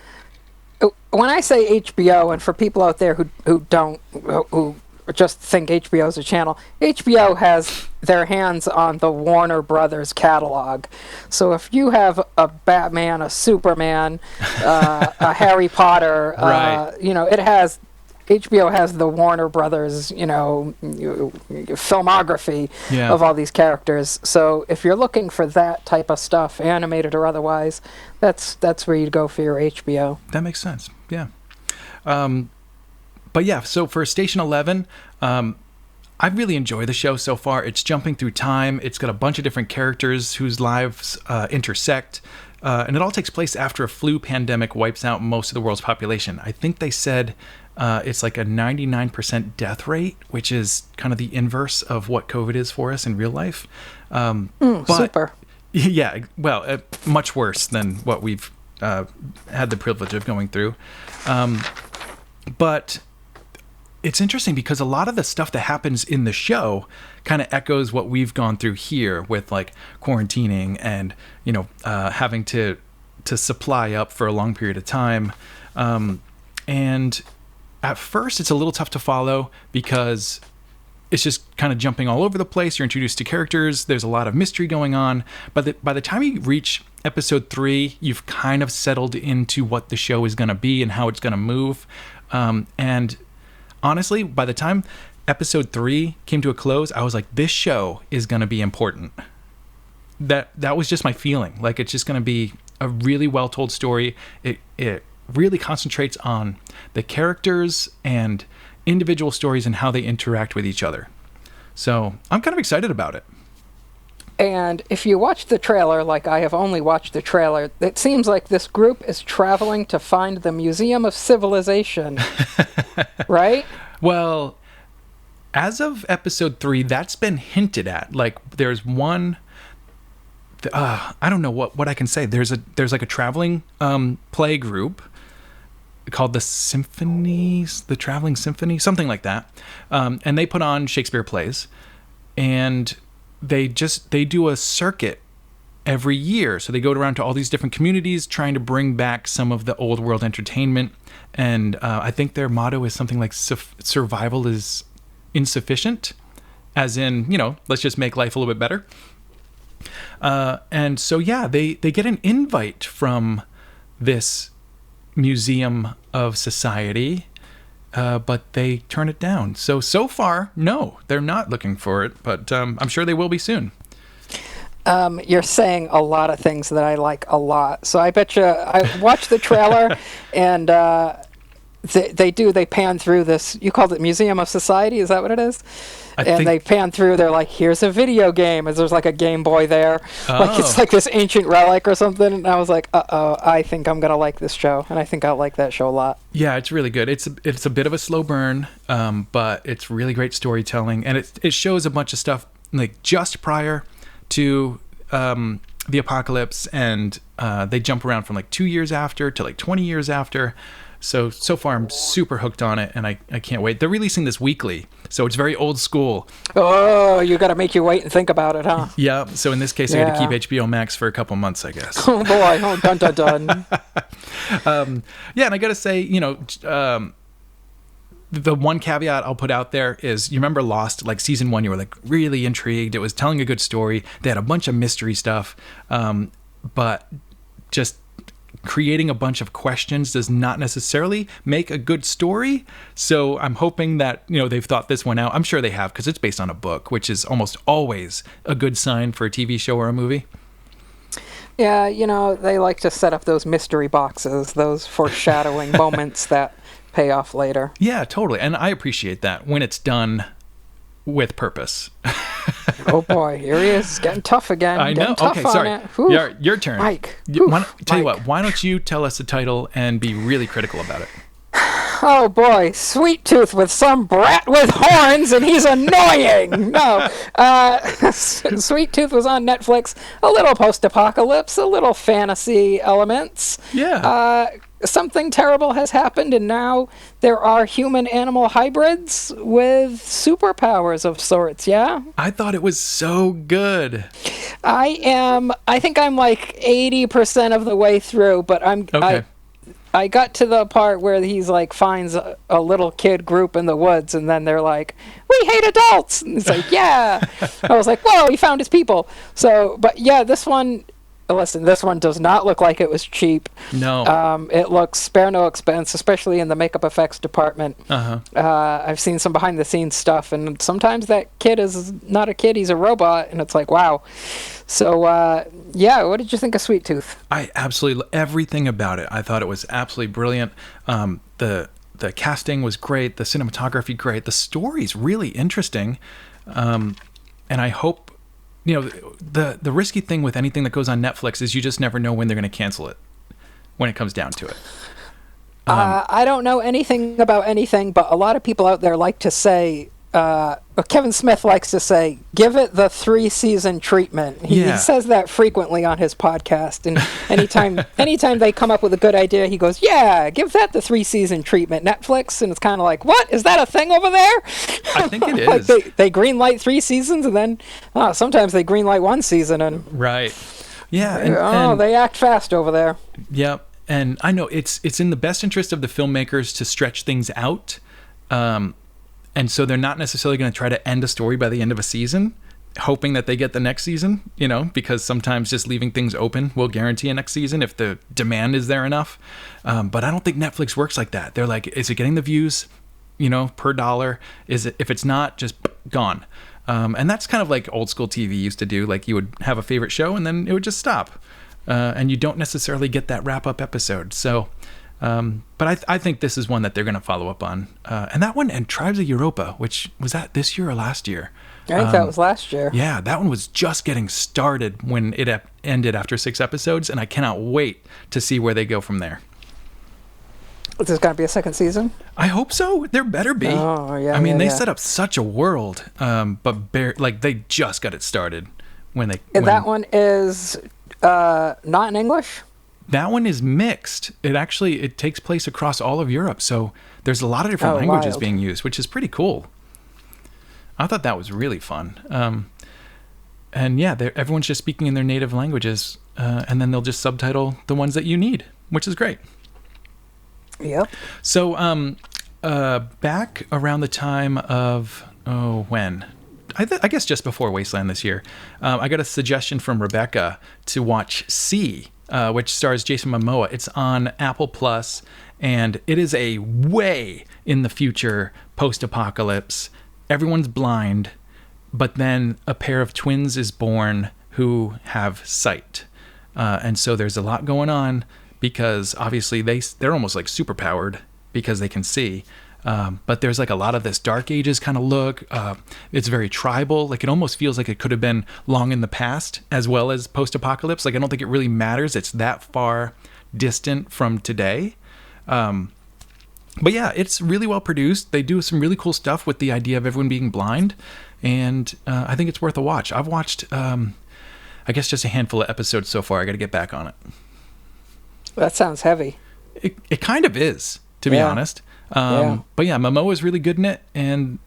When I say HBO, and for people out there who just think HBO is a channel, HBO has their hands on the Warner Brothers catalog. So if you have a Batman, a Superman, a Harry Potter, right. HBO has the Warner Brothers, filmography of all these characters. So if you're looking for that type of stuff, animated or otherwise, that's where you'd go for your HBO. That makes sense. Yeah. But yeah, so for Station 11, I really enjoy the show so far. It's jumping through time. It's got a bunch of different characters whose lives intersect. And it all takes place after a flu pandemic wipes out most of the world's population. I think they said it's like a 99% death rate, which is kind of the inverse of what COVID is for us in real life. But, super. Yeah, well, much worse than what we've had the privilege of going through. But it's interesting because a lot of the stuff that happens in the show kind of echoes what we've gone through here with like quarantining and, having to supply up for a long period of time. And at first it's a little tough to follow because it's just kind of jumping all over the place. You're introduced to characters. There's a lot of mystery going on. But by the time you reach episode 3, you've kind of settled into what the show is going to be and how it's going to move. And honestly, by the time episode 3 came to a close, I was like, this show is going to be important. That was just my feeling. Like, it's just going to be a really well-told story. It really concentrates on the characters and individual stories and how they interact with each other. So I'm kind of excited about it. And if you watch the trailer, like I have only watched the trailer, it seems like this group is traveling to find the Museum of Civilization, right? Well, as of episode 3, that's been hinted at. Like, there's one... I don't know what I can say. There's like a traveling play group called the Traveling Symphony, something like that. And they put on Shakespeare plays, and they do a circuit every year. So they go around to all these different communities trying to bring back some of the old world entertainment. And I think their motto is something like survival is insufficient, as in, let's just make life a little bit better. And so, yeah, they get an invite from this Museum of Society, but they turn it down. So far, no, they're not looking for it, but I'm sure they will be soon. You're saying a lot of things that I like a lot. So I bet you I watched the trailer and they pan through this. You called it Museum of Society. Is that what it is? They pan through. They're like, here's a video game. And there's like a Game Boy there. Oh. Like it's like this ancient relic or something. And I was like, I think I'm going to like this show. And I think I'll like that show a lot. Yeah, it's really good. It's a bit of a slow burn, but it's really great storytelling. And it shows a bunch of stuff like just prior to the apocalypse. And they jump around from like 2 years after to like 20 years after. So far, I'm super hooked on it, and I can't wait. They're releasing this weekly, so it's very old school. Oh, you got to make you wait and think about it, huh? Yeah, so in this case, I got to keep HBO Max for a couple months, I guess. Oh, boy. Oh, dun, dun, dun. Yeah, and I got to say, the one caveat I'll put out there is, you remember Lost, like season 1, you were like really intrigued. It was telling a good story. They had a bunch of mystery stuff, but just creating a bunch of questions does not necessarily make a good story. So I'm hoping that, they've thought this one out. I'm sure they have, because it's based on a book, which is almost always a good sign for a TV show or a movie. Yeah, they like to set up those mystery boxes, those foreshadowing moments that pay off later. Yeah, totally. And I appreciate that when it's done with purpose. Oh boy, here he is, getting tough again. I know. Tough Okay, sorry. on it. Whew. Your turn. Mike. Tell you Mike. what, why don't you tell us the title and be really critical about it? Oh boy, Sweet Tooth with some brat with horns, and he's annoying. No, Sweet Tooth was on Netflix. A little post-apocalypse, a little fantasy elements. Yeah. Something terrible has happened, and now there are human-animal hybrids with superpowers of sorts. Yeah. I thought it was so good. I think I'm like 80% of the way through, but Okay. I got to the part where he's like finds a little kid group in the woods, and then they're like, "We hate adults." And it's like, yeah. I was like, "Whoa, he found his people." So, but yeah, this one does not look like it was cheap. No. It looks spare no expense, especially in the makeup effects department. I've seen some behind the scenes stuff, and sometimes that kid is not a kid, he's a robot, and it's like, wow. So, yeah, what did you think of Sweet Tooth? I absolutely, everything about it. I thought it was absolutely brilliant. The casting was great. The cinematography, great. The story's really interesting. And I hope, the risky thing with anything that goes on Netflix is you just never know when they're going to cancel it when it comes down to it. I don't know anything about anything, but a lot of people out there like to say, Kevin Smith likes to say, give it the 3-season treatment. He says that frequently on his podcast. And anytime they come up with a good idea, he goes, yeah, give that the 3-season treatment. Netflix, and it's kind of like, what? Is that a thing over there? I think it like is. they green light 3 seasons, and then sometimes they green light 1 season. And right. Yeah. And they act fast over there. Yep. And I know it's in the best interest of the filmmakers to stretch things out. And so they're not necessarily going to try to end a story by the end of a season, hoping that they get the next season, because sometimes just leaving things open will guarantee a next season if the demand is there enough. But I don't think Netflix works like that. They're like, is it getting the views, per dollar? Is it, if it's not, just gone. And that's kind of like old school TV used to do. Like you would have a favorite show and then it would just stop. And you don't necessarily get that wrap up episode. So, but I think this is one that they're going to follow up on. And that one, and Tribes of Europa, which was that this year or last year? I think that was last year. Yeah, that one was just getting started when it ended after 6 episodes, and I cannot wait to see where they go from there. Is this going to be a second season? I hope so. There better be. Oh, yeah. I mean, they yeah. set up such a world, but they just got it started when they. And that one is not in English? That one is mixed. It takes place across all of Europe, so there's a lot of different languages wild. being used, which is pretty cool. I thought that was really fun. And yeah, everyone's just speaking in their native languages, and then they'll just subtitle the ones that you need, which is great. Yep. So back around the time of, when? I guess just before Wasteland this year, I got a suggestion from Rebekah to watch C, which stars Jason Momoa. It's on Apple Plus, and it is a way in the future post-apocalypse. Everyone's blind, but then a pair of twins is born who have sight. And so there's a lot going on because obviously they're almost like superpowered because they can see. But there's like a lot of this Dark Ages kind of look. It's very tribal. Like it almost feels like it could have been long in the past as well as post-apocalypse. Like I don't think it really matters. It's that far distant from today. But yeah, it's really well produced. They do some really cool stuff with the idea of everyone being blind. And I think it's worth a watch. I've watched, I guess, just a handful of episodes so far. I got to get back on it. That sounds heavy. It kind of is, to be honest. But yeah, Momoa is really good in it, and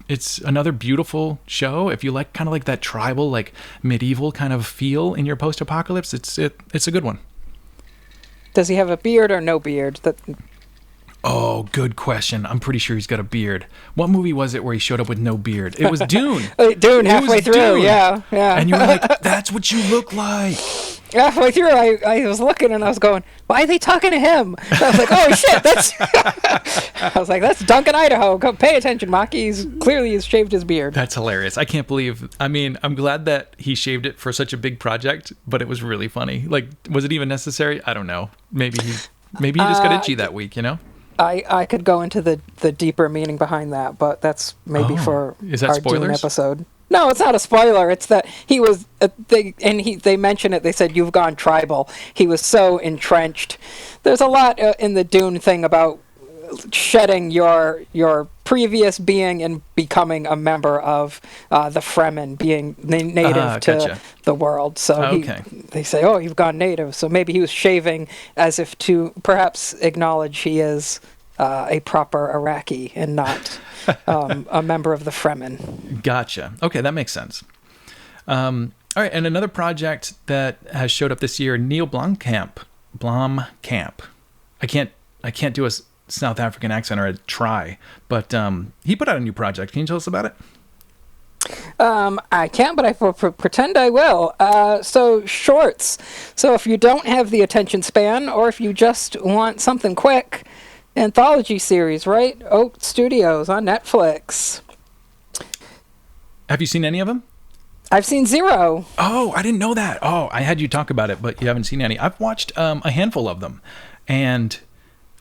it's another beautiful show. If you like kind of like that tribal, like medieval kind of feel in your post-apocalypse, it's a good one. Does he have a beard or no beard? Oh, good question. I'm pretty sure he's got a beard. What movie was it where he showed up with no beard? It was Dune. Dune, halfway through, Dune. Yeah. And you were like, that's what you look like. Halfway through, I was looking and I was going, why are they talking to him? I was like, oh shit, that's Duncan, Idaho. Go pay attention, Marky. He's shaved his beard. That's hilarious. I can't believe, I'm glad that he shaved it for such a big project, but it was really funny. Like, was it even necessary? I don't know. Maybe he just got itchy that week, I could go into the deeper meaning behind that, but that's maybe for is that our Dune spoilers? episode. No, it's not a spoiler. It's that he was they mention it. They said you've gone tribal. He was so entrenched. There's a lot in the Dune thing about shedding your previous being and becoming a member of the Fremen, being native to the world. So they say, oh, you've gone native. So maybe he was shaving as if to perhaps acknowledge he is a proper Iraqi and not a member of the Fremen. Gotcha. Okay, that makes sense. All right, and another project that has showed up this year, Neil Blomkamp. I can't do a South African accent or a try, but he put out a new project. Can you tell us about it? I can't, but I pretend I will. So shorts. So if you don't have the attention span, or if you just want something quick, anthology series, right? Oat Studios on Netflix. Have you seen any of them? I've seen 0. Oh, I didn't know that. Oh, I had you talk about it, but you haven't seen any. I've watched a handful of them, and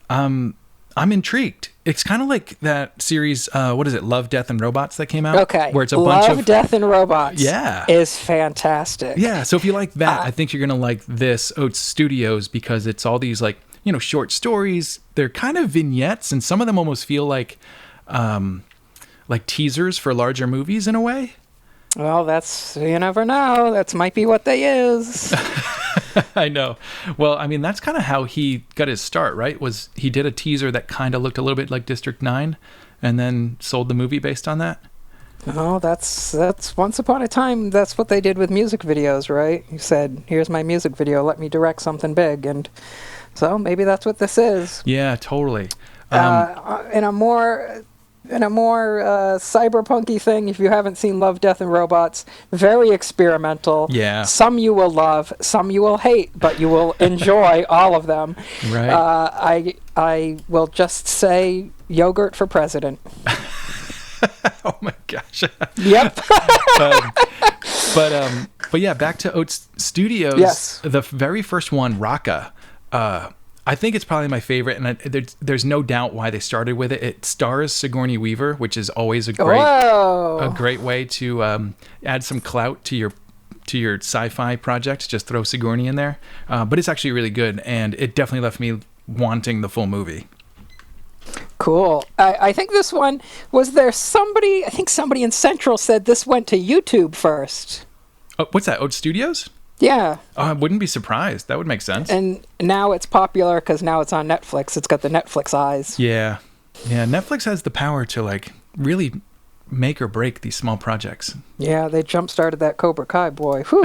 I'm intrigued. It's kind of like that series, what is it, Love, Death, and Robots that came out? Okay. Where it's a bunch of... Love, Death, and Robots is fantastic. Yeah, so if you like that, I think you're going to like this Oats Studios, because it's all these, like, short stories. They're kind of vignettes, and some of them almost feel like teasers for larger movies in a way. Well, you never know. That might be what they is. I know. Well, I mean, that's kind of how he got his start, right? Was he did a teaser that kind of looked a little bit like District 9 and then sold the movie based on that? Oh, that's once upon a time, that's what they did with music videos, right? You said, here's my music video, let me direct something big. And so maybe that's what this is. Yeah, totally. In a more cyberpunky thing, if you haven't seen Love, Death, and Robots, very experimental. Yeah. Some you will love, some you will hate, but you will enjoy all of them. Right. I will just say yogurt for president. Oh my gosh. Yep. But yeah, back to Oats Studios. Yes. The very first one, Raka. I think it's probably my favorite, and there's no doubt why they started with it. It stars Sigourney Weaver, which is always a great way to add some clout to your sci-fi project. Just throw Sigourney in there, but it's actually really good, and it definitely left me wanting the full movie. Cool. I think this one was there. Somebody in Central said this went to YouTube first. Oh, what's that? Oats Studios? Yeah. Oh, I wouldn't be surprised. That would make sense. And now it's popular because now it's on Netflix. It's got the Netflix eyes. Yeah. Yeah, Netflix has the power to, like, really make or break these small projects. Yeah, they jump-started that Cobra Kai, boy. Whew.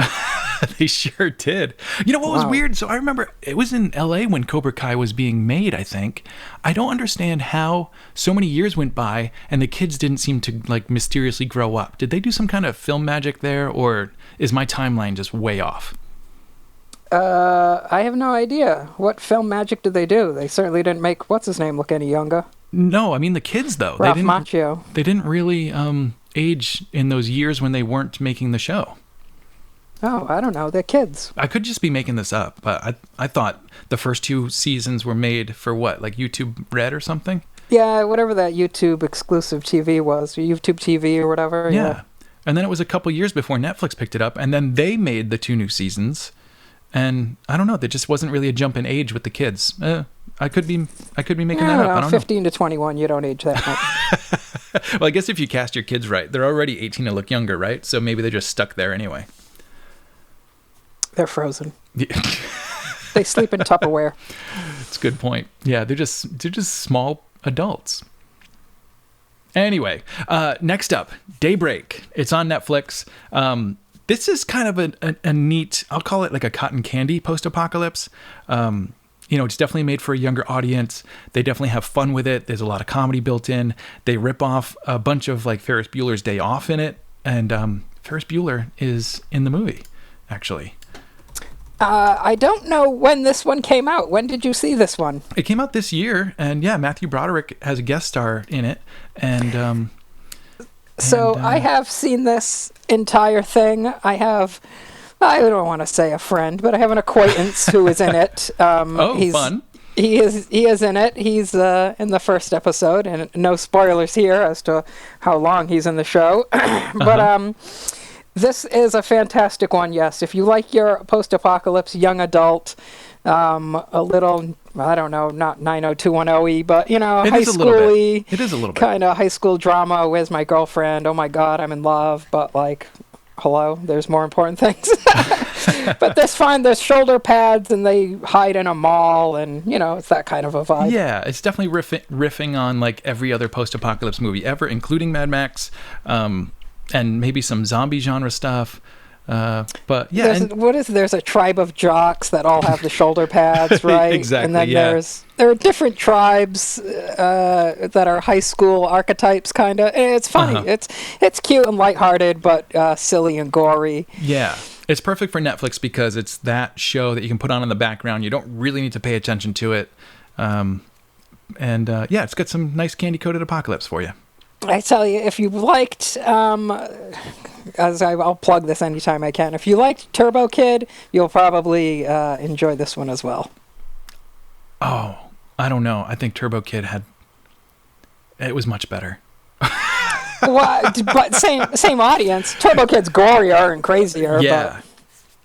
They sure did. You know what was weird? So I remember it was in LA when Cobra Kai was being made, I think. I don't understand how so many years went by and the kids didn't seem to, like, mysteriously grow up. Did they do some kind of film magic there, or is my timeline just way off? I have no idea. What film magic did they do? They certainly didn't make what's-his-name look any younger. No, I mean the kids, though. Ralph Macchio. They didn't really age in those years when they weren't making the show. Oh, I don't know. They're kids. I could just be making this up, but I thought the first 2 seasons were made for what, like YouTube Red or something? Yeah, whatever that YouTube exclusive TV was, or YouTube TV or whatever. Yeah. And then it was a couple years before Netflix picked it up, and then they made the 2 new seasons. And I don't know, there just wasn't really a jump in age with the kids. I could be making that up. I don't 15 to 21, you don't age that much. Well, I guess if you cast your kids right, they're already 18 to look younger, right? So maybe they're just stuck there anyway. They're frozen. Yeah. They sleep in Tupperware. That's a good point. Yeah, they're just small adults. Anyway, next up, Daybreak. It's on Netflix. This is kind of a neat, I'll call it like a cotton candy post-apocalypse. It's definitely made for a younger audience. They definitely have fun with it. There's a lot of comedy built in. They rip off a bunch of, like, Ferris Bueller's Day Off in it. And Ferris Bueller is in the movie, actually. I don't know when this one came out. When did you see this one? It came out this year, and yeah, Matthew Broderick has a guest star in it, and I have seen this entire thing. I don't want to say a friend, but I have an acquaintance who is in it. Fun. He is in it. He's in the first episode, and no spoilers here as to how long he's in the show. But this is a fantastic one. Yes, if you like your post-apocalypse young adult, a little, I don't know, not 90210-y, but high school-y. It is a little bit. Kind of high school drama. Where's my girlfriend? Oh my God, I'm in love. But like, hello, there's more important things. But there's shoulder pads, and they hide in a mall, and it's that kind of a vibe. Yeah, it's definitely riffing on like every other post-apocalypse movie ever, including Mad Max, and maybe some zombie genre stuff. But yeah, there's a tribe of jocks that all have the shoulder pads, right? Exactly. And then there are different tribes that are high school archetypes, kind of. It's funny. It's cute and lighthearted, but silly and gory. Yeah, it's perfect for Netflix because it's that show that you can put on in the background. You don't really need to pay attention to it, and it's got some nice candy-coated apocalypse for you. I tell you, if you liked, I'll plug this anytime I can. If you liked Turbo Kid, you'll probably enjoy this one as well. Oh, I don't know. I think Turbo Kid it was much better. Well, but same audience. Turbo Kid's gorier and crazier. Yeah. But.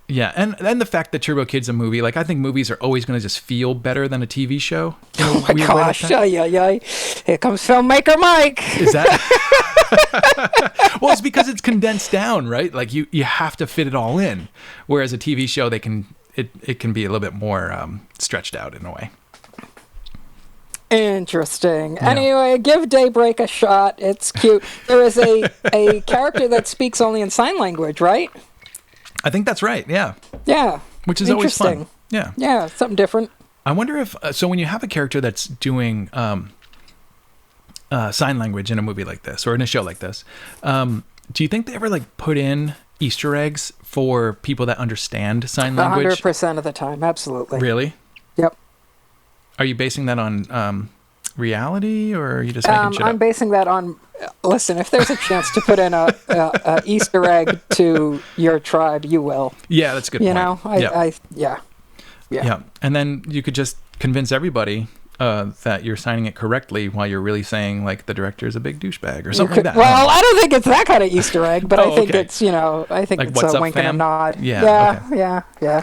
Yeah, and the fact that Turbo Kid's a movie, like I think movies are always going to just feel better than a TV show. Oh my gosh! Yeah. Here comes filmmaker Mike. Is that? Well, it's because it's condensed down, right? Like you have to fit it all in, whereas a TV show it can be a little bit more stretched out in a way. Interesting. Yeah. Anyway, give Daybreak a shot. It's cute. There is a character that speaks only in sign language, right? I think that's right. Yeah. Yeah. Which is always fun. Yeah. Yeah, something different. I wonder if so when you have a character that's doing sign language in a movie like this or in a show like this, do you think they ever like put in Easter eggs for people that understand sign language? 100% of the time, absolutely. Really? Yep. Are you basing that on reality, or are you just making shit up? I'm basing that on. Listen, if there's a chance to put in a Easter egg to your tribe, you will. Yeah, that's a good point. Yeah. And then you could just convince everybody that you're signing it correctly while you're really saying like the director's a big douchebag or something like that. Well, I don't think it's that kind of Easter egg, but I think it's I think like, it's a wink and a nod. Yeah. Yeah.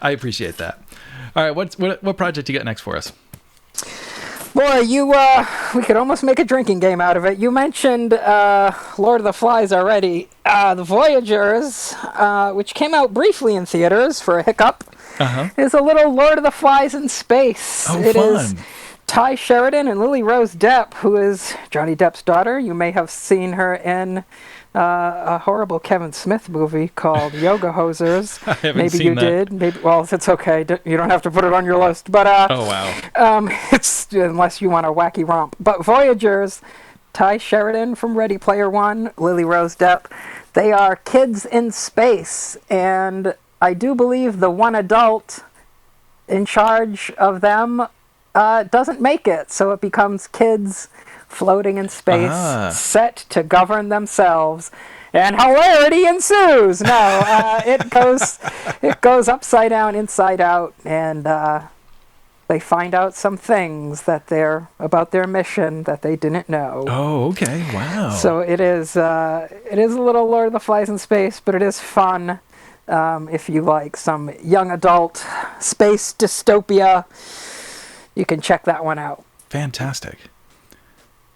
I appreciate that. All right, what project you got next for us? Boy, we could almost make a drinking game out of it. You mentioned Lord of the Flies already. The Voyagers, which came out briefly in theaters for a hiccup, is a little Lord of the Flies in space. Oh, it fun. Is Ty Sheridan and Lily Rose Depp, who is Johnny Depp's daughter. You may have seen her in a horrible Kevin Smith movie called Yoga Hosers. I haven't Maybe seen you that. did. Maybe. Well, it's okay. You don't have to put it on your list. But oh wow. It's unless you want a wacky romp. But Voyagers, Ty Sheridan from Ready Player One, Lily Rose Depp, they are kids in space, and I do believe the one adult in charge of them doesn't make it, so it becomes kids floating in space, set to govern themselves, and hilarity ensues. No, it goes upside down, inside out, and they find out some things about their mission that they didn't know. Oh, okay, wow. So it is a little Lord of the Flies in space, but it is fun if you like some young adult space dystopia. You can check that one out. Fantastic.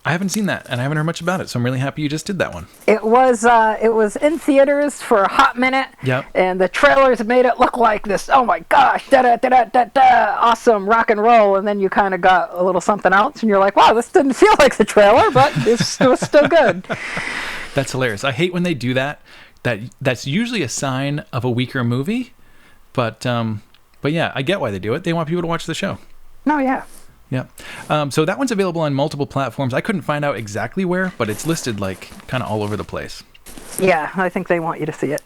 I haven't seen that, and I haven't heard much about it, so I'm really happy you just did that one. It was in theaters for a hot minute, and the trailers made it look like this, oh my gosh, awesome rock and roll, and then you kind of got a little something else, and you're like, wow, this didn't feel like the trailer, but it was still good. That's hilarious. I hate when they do that. That's usually a sign of a weaker movie, but yeah, I get why they do it. They want people to watch the show. No, yeah. Yeah. So that one's available on multiple platforms. I couldn't find out exactly where, but it's listed like kind of all over the place. Yeah, I think they want you to see it.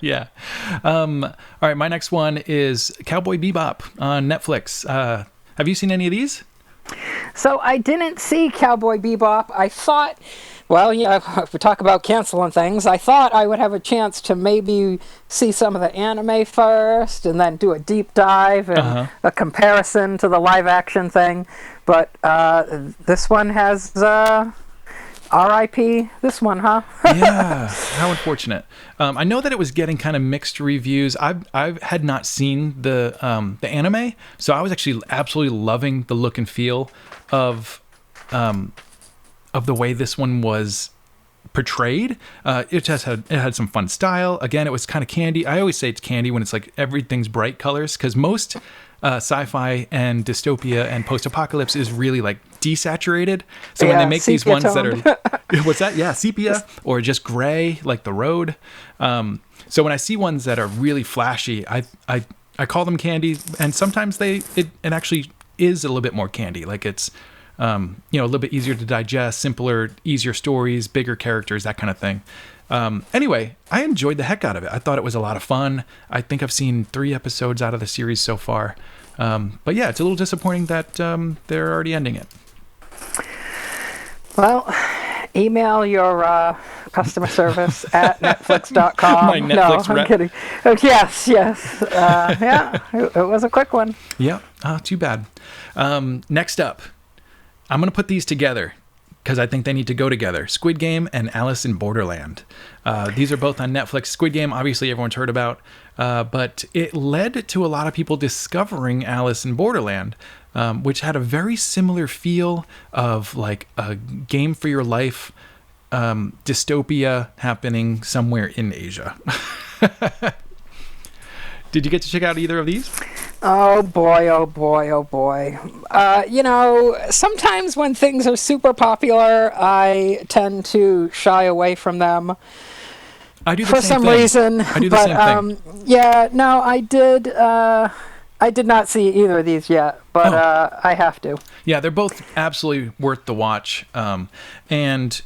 Yeah. All right, my next one is Cowboy Bebop on Netflix. Have you seen any of these? So I didn't see Cowboy Bebop. I thought Well, yeah, if we talk about canceling things, I thought I would have a chance to maybe see some of the anime first and then do a deep dive and a comparison to the live action thing. But this one has R.I.P. this one, huh? Yeah, how unfortunate. I know that it was getting kind of mixed reviews. I had not seen the anime, so I was actually absolutely loving the look and feel of the way this one was portrayed. It had some fun style. Again, it was kind of candy. I always say it's candy when it's like everything's bright colors, because most sci-fi and dystopia and post-apocalypse is really like desaturated. So when they make these ones that are what's that? Yeah, sepia or just gray, like the road. So when I see ones that are really flashy, I call them candy, and sometimes it actually is a little bit more candy. Like it's a little bit easier to digest, simpler, easier stories, bigger characters, that kind of thing. Anyway, I enjoyed the heck out of it. I thought it was a lot of fun. I think I've seen 3 episodes out of the series so far. But yeah, it's a little disappointing that they're already ending it. Well, email your customer service at netflix.com. My Netflix no, rep. I'm kidding. Yes. Yeah, it was a quick one. Yeah, too bad. Next up, I'm going to put these together because I think they need to go together. Squid Game and Alice in Borderland. These are both on Netflix. Squid Game, obviously everyone's heard about, but it led to a lot of people discovering Alice in Borderland, which had a very similar feel of like a game for your life dystopia happening somewhere in Asia. Did you get to check out either of these? Oh boy. Sometimes when things are super popular, I tend to shy away from them. I do the for same some thing. reason. I do the same thing. Yeah, no, I did not see either of these yet, but I have to. Yeah, they're both absolutely worth the watch. And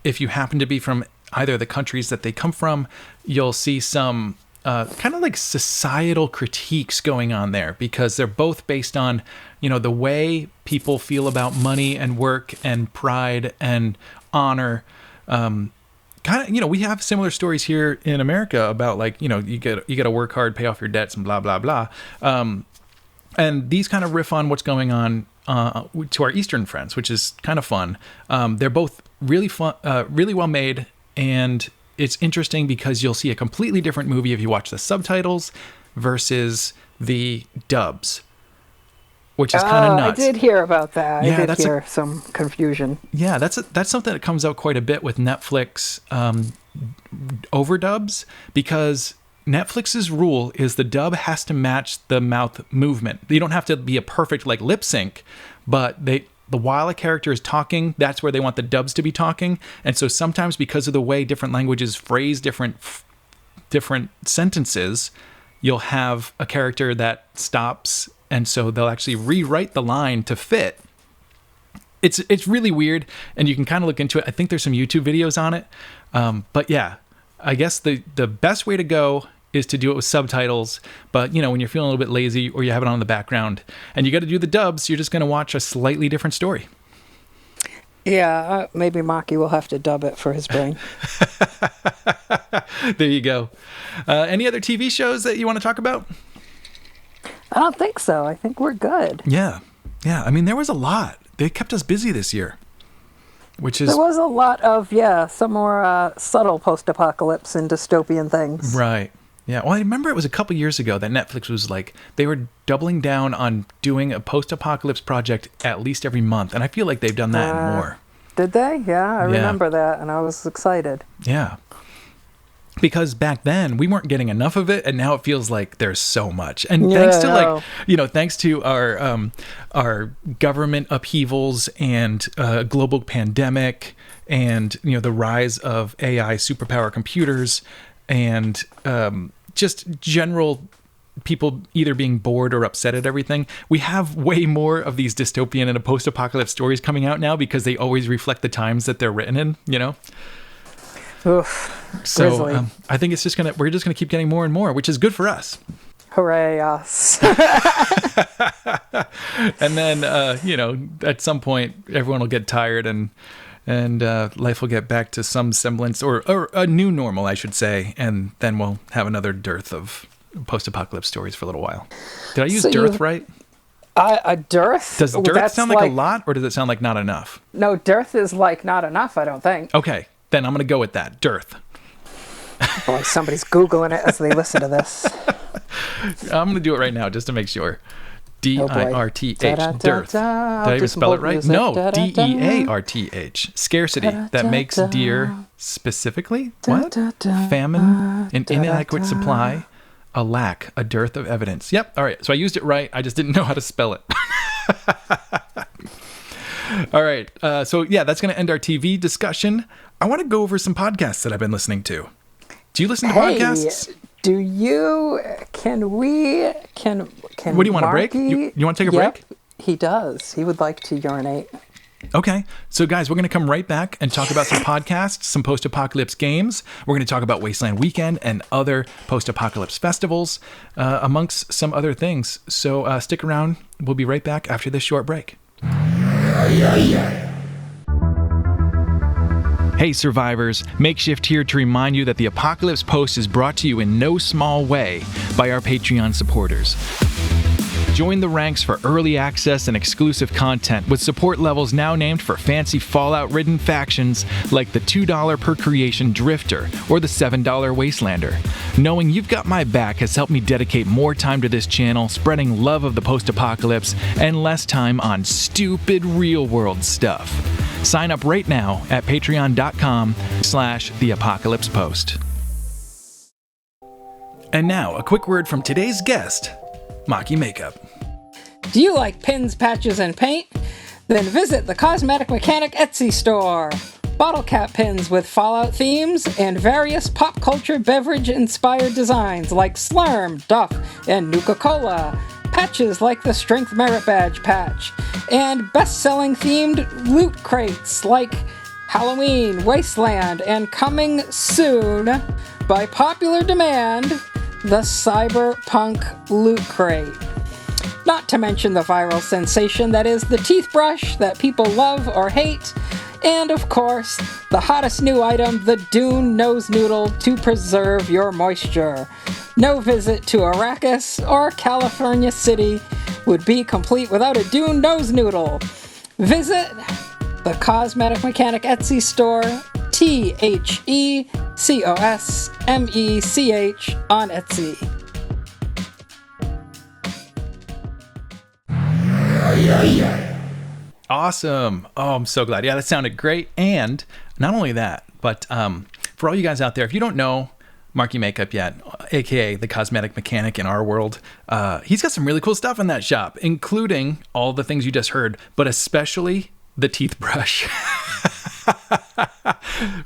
if you happen to be from either of the countries that they come from, you'll see some kind of like societal critiques going on there, because they're both based on, the way people feel about money and work and pride and honor. We have similar stories here in America about like, you got to work hard, pay off your debts and blah, blah, blah. And these kind of riff on what's going on to our Eastern friends, which is kind of fun. They're both really fun, really well made, and it's interesting because you'll see a completely different movie if you watch the subtitles versus the dubs, which is kind of nuts. I did hear about that. Yeah, I did hear some confusion. Yeah, that's something that comes out quite a bit with Netflix overdubs, because Netflix's rule is the dub has to match the mouth movement. You don't have to be a perfect like lip sync, but while a character is talking, that's where they want the dubs to be talking. And so sometimes, because of the way different languages phrase different sentences, you'll have a character that stops, and so they'll actually rewrite the line to fit. It's really weird, and you can kind of look into it. I think there's some YouTube videos on it. But yeah, I guess the best way to go is to do it with subtitles. But, when you're feeling a little bit lazy or you have it on in the background and you got to do the dubs, you're just going to watch a slightly different story. Yeah, maybe Marky will have to dub it for his brain. There you go. Any other TV shows that you want to talk about? I don't think so. I think we're good. Yeah. I mean, there was a lot. They kept us busy this year, which is... There was a lot of, some more subtle post-apocalypse and dystopian things. Right. Yeah, well, I remember it was a couple years ago that Netflix was like, they were doubling down on doing a post-apocalypse project at least every month, and I feel like they've done that and more. Did they? Yeah, I remember that, and I was excited. Yeah. Because back then, we weren't getting enough of it, and now it feels like there's so much. And thanks to thanks to our government upheavals and global pandemic and, the rise of AI superpower computers, and just general people either being bored or upset at everything, we have way more of these dystopian and post-apocalypse stories coming out now because they always reflect the times that they're written in, Oof, so I think we're just gonna keep getting more and more, which is good for us. Hooray us. And then at some point everyone will get tired and and life will get back to some semblance, or a new normal, I should say, and then we'll have another dearth of post-apocalypse stories for a little while. Did I use dearth right? A dearth? Does dearth sound like a lot, or does it sound like not enough? No, dearth is like not enough, I don't think. Okay, then I'm going to go with that. Dearth. Boy, somebody's Googling it as they listen to this. I'm going to do it right now just to make sure. D-I-R-T-H. Dearth. Did I even spell it right? Music. No, D-E-A-R-T-H. Scarcity. That makes dear specifically? What? Famine, an inadequate supply, a lack, a dearth of evidence. Yep. All right. So I used it right. I just didn't know how to spell it. All right. So yeah, that's going to end our TV discussion. I want to go over some podcasts that I've been listening to. Do you listen to podcasts? Do you? Can we? Can? What do you want, a break? You want to take a break? He does. He would like to urinate. Okay. So guys, we're going to come right back and talk about some podcasts, some post-apocalypse games. We're going to talk about Wasteland Weekend and other post-apocalypse festivals, amongst some other things. So stick around. We'll be right back after this short break. Hey survivors, MakeShift here to remind you that the Apocalypse Post is brought to you in no small way by our Patreon supporters. Join the ranks for early access and exclusive content with support levels now named for fancy Fallout-ridden factions like the $2 per creation Drifter or the $7 Wastelander. Knowing you've got my back has helped me dedicate more time to this channel, spreading love of the post-apocalypse and less time on stupid real-world stuff. Sign up right now at patreon.com/theapocalypsepost. And now, a quick word from today's guest, Marky Makeup. Do you like pins, patches, and paint? Then visit the Cosmetic Mechanic Etsy store. Bottle cap pins with Fallout themes and various pop culture beverage-inspired designs like Slurm, Duff, and Nuka-Cola. Patches like the Strength Merit Badge patch. And best-selling themed loot crates like Halloween, Wasteland, and coming soon, by popular demand, the Cyberpunk Loot Crate. Not to mention the viral sensation that is the teeth brush that people love or hate, and of course, the hottest new item, the Dune Nose Noodle to preserve your moisture. No visit to Arrakis or California City would be complete without a Dune Nose Noodle. Visit the Cosmetic Mechanic Etsy store, TheCosmech on Etsy. Awesome. Oh, I'm so glad. Yeah, that sounded great. And not only that, but for all you guys out there, if you don't know Marky Makeup yet, a.k.a. the Cosmetic Mechanic in our world, he's got some really cool stuff in that shop, including all the things you just heard, but especially the teeth brush.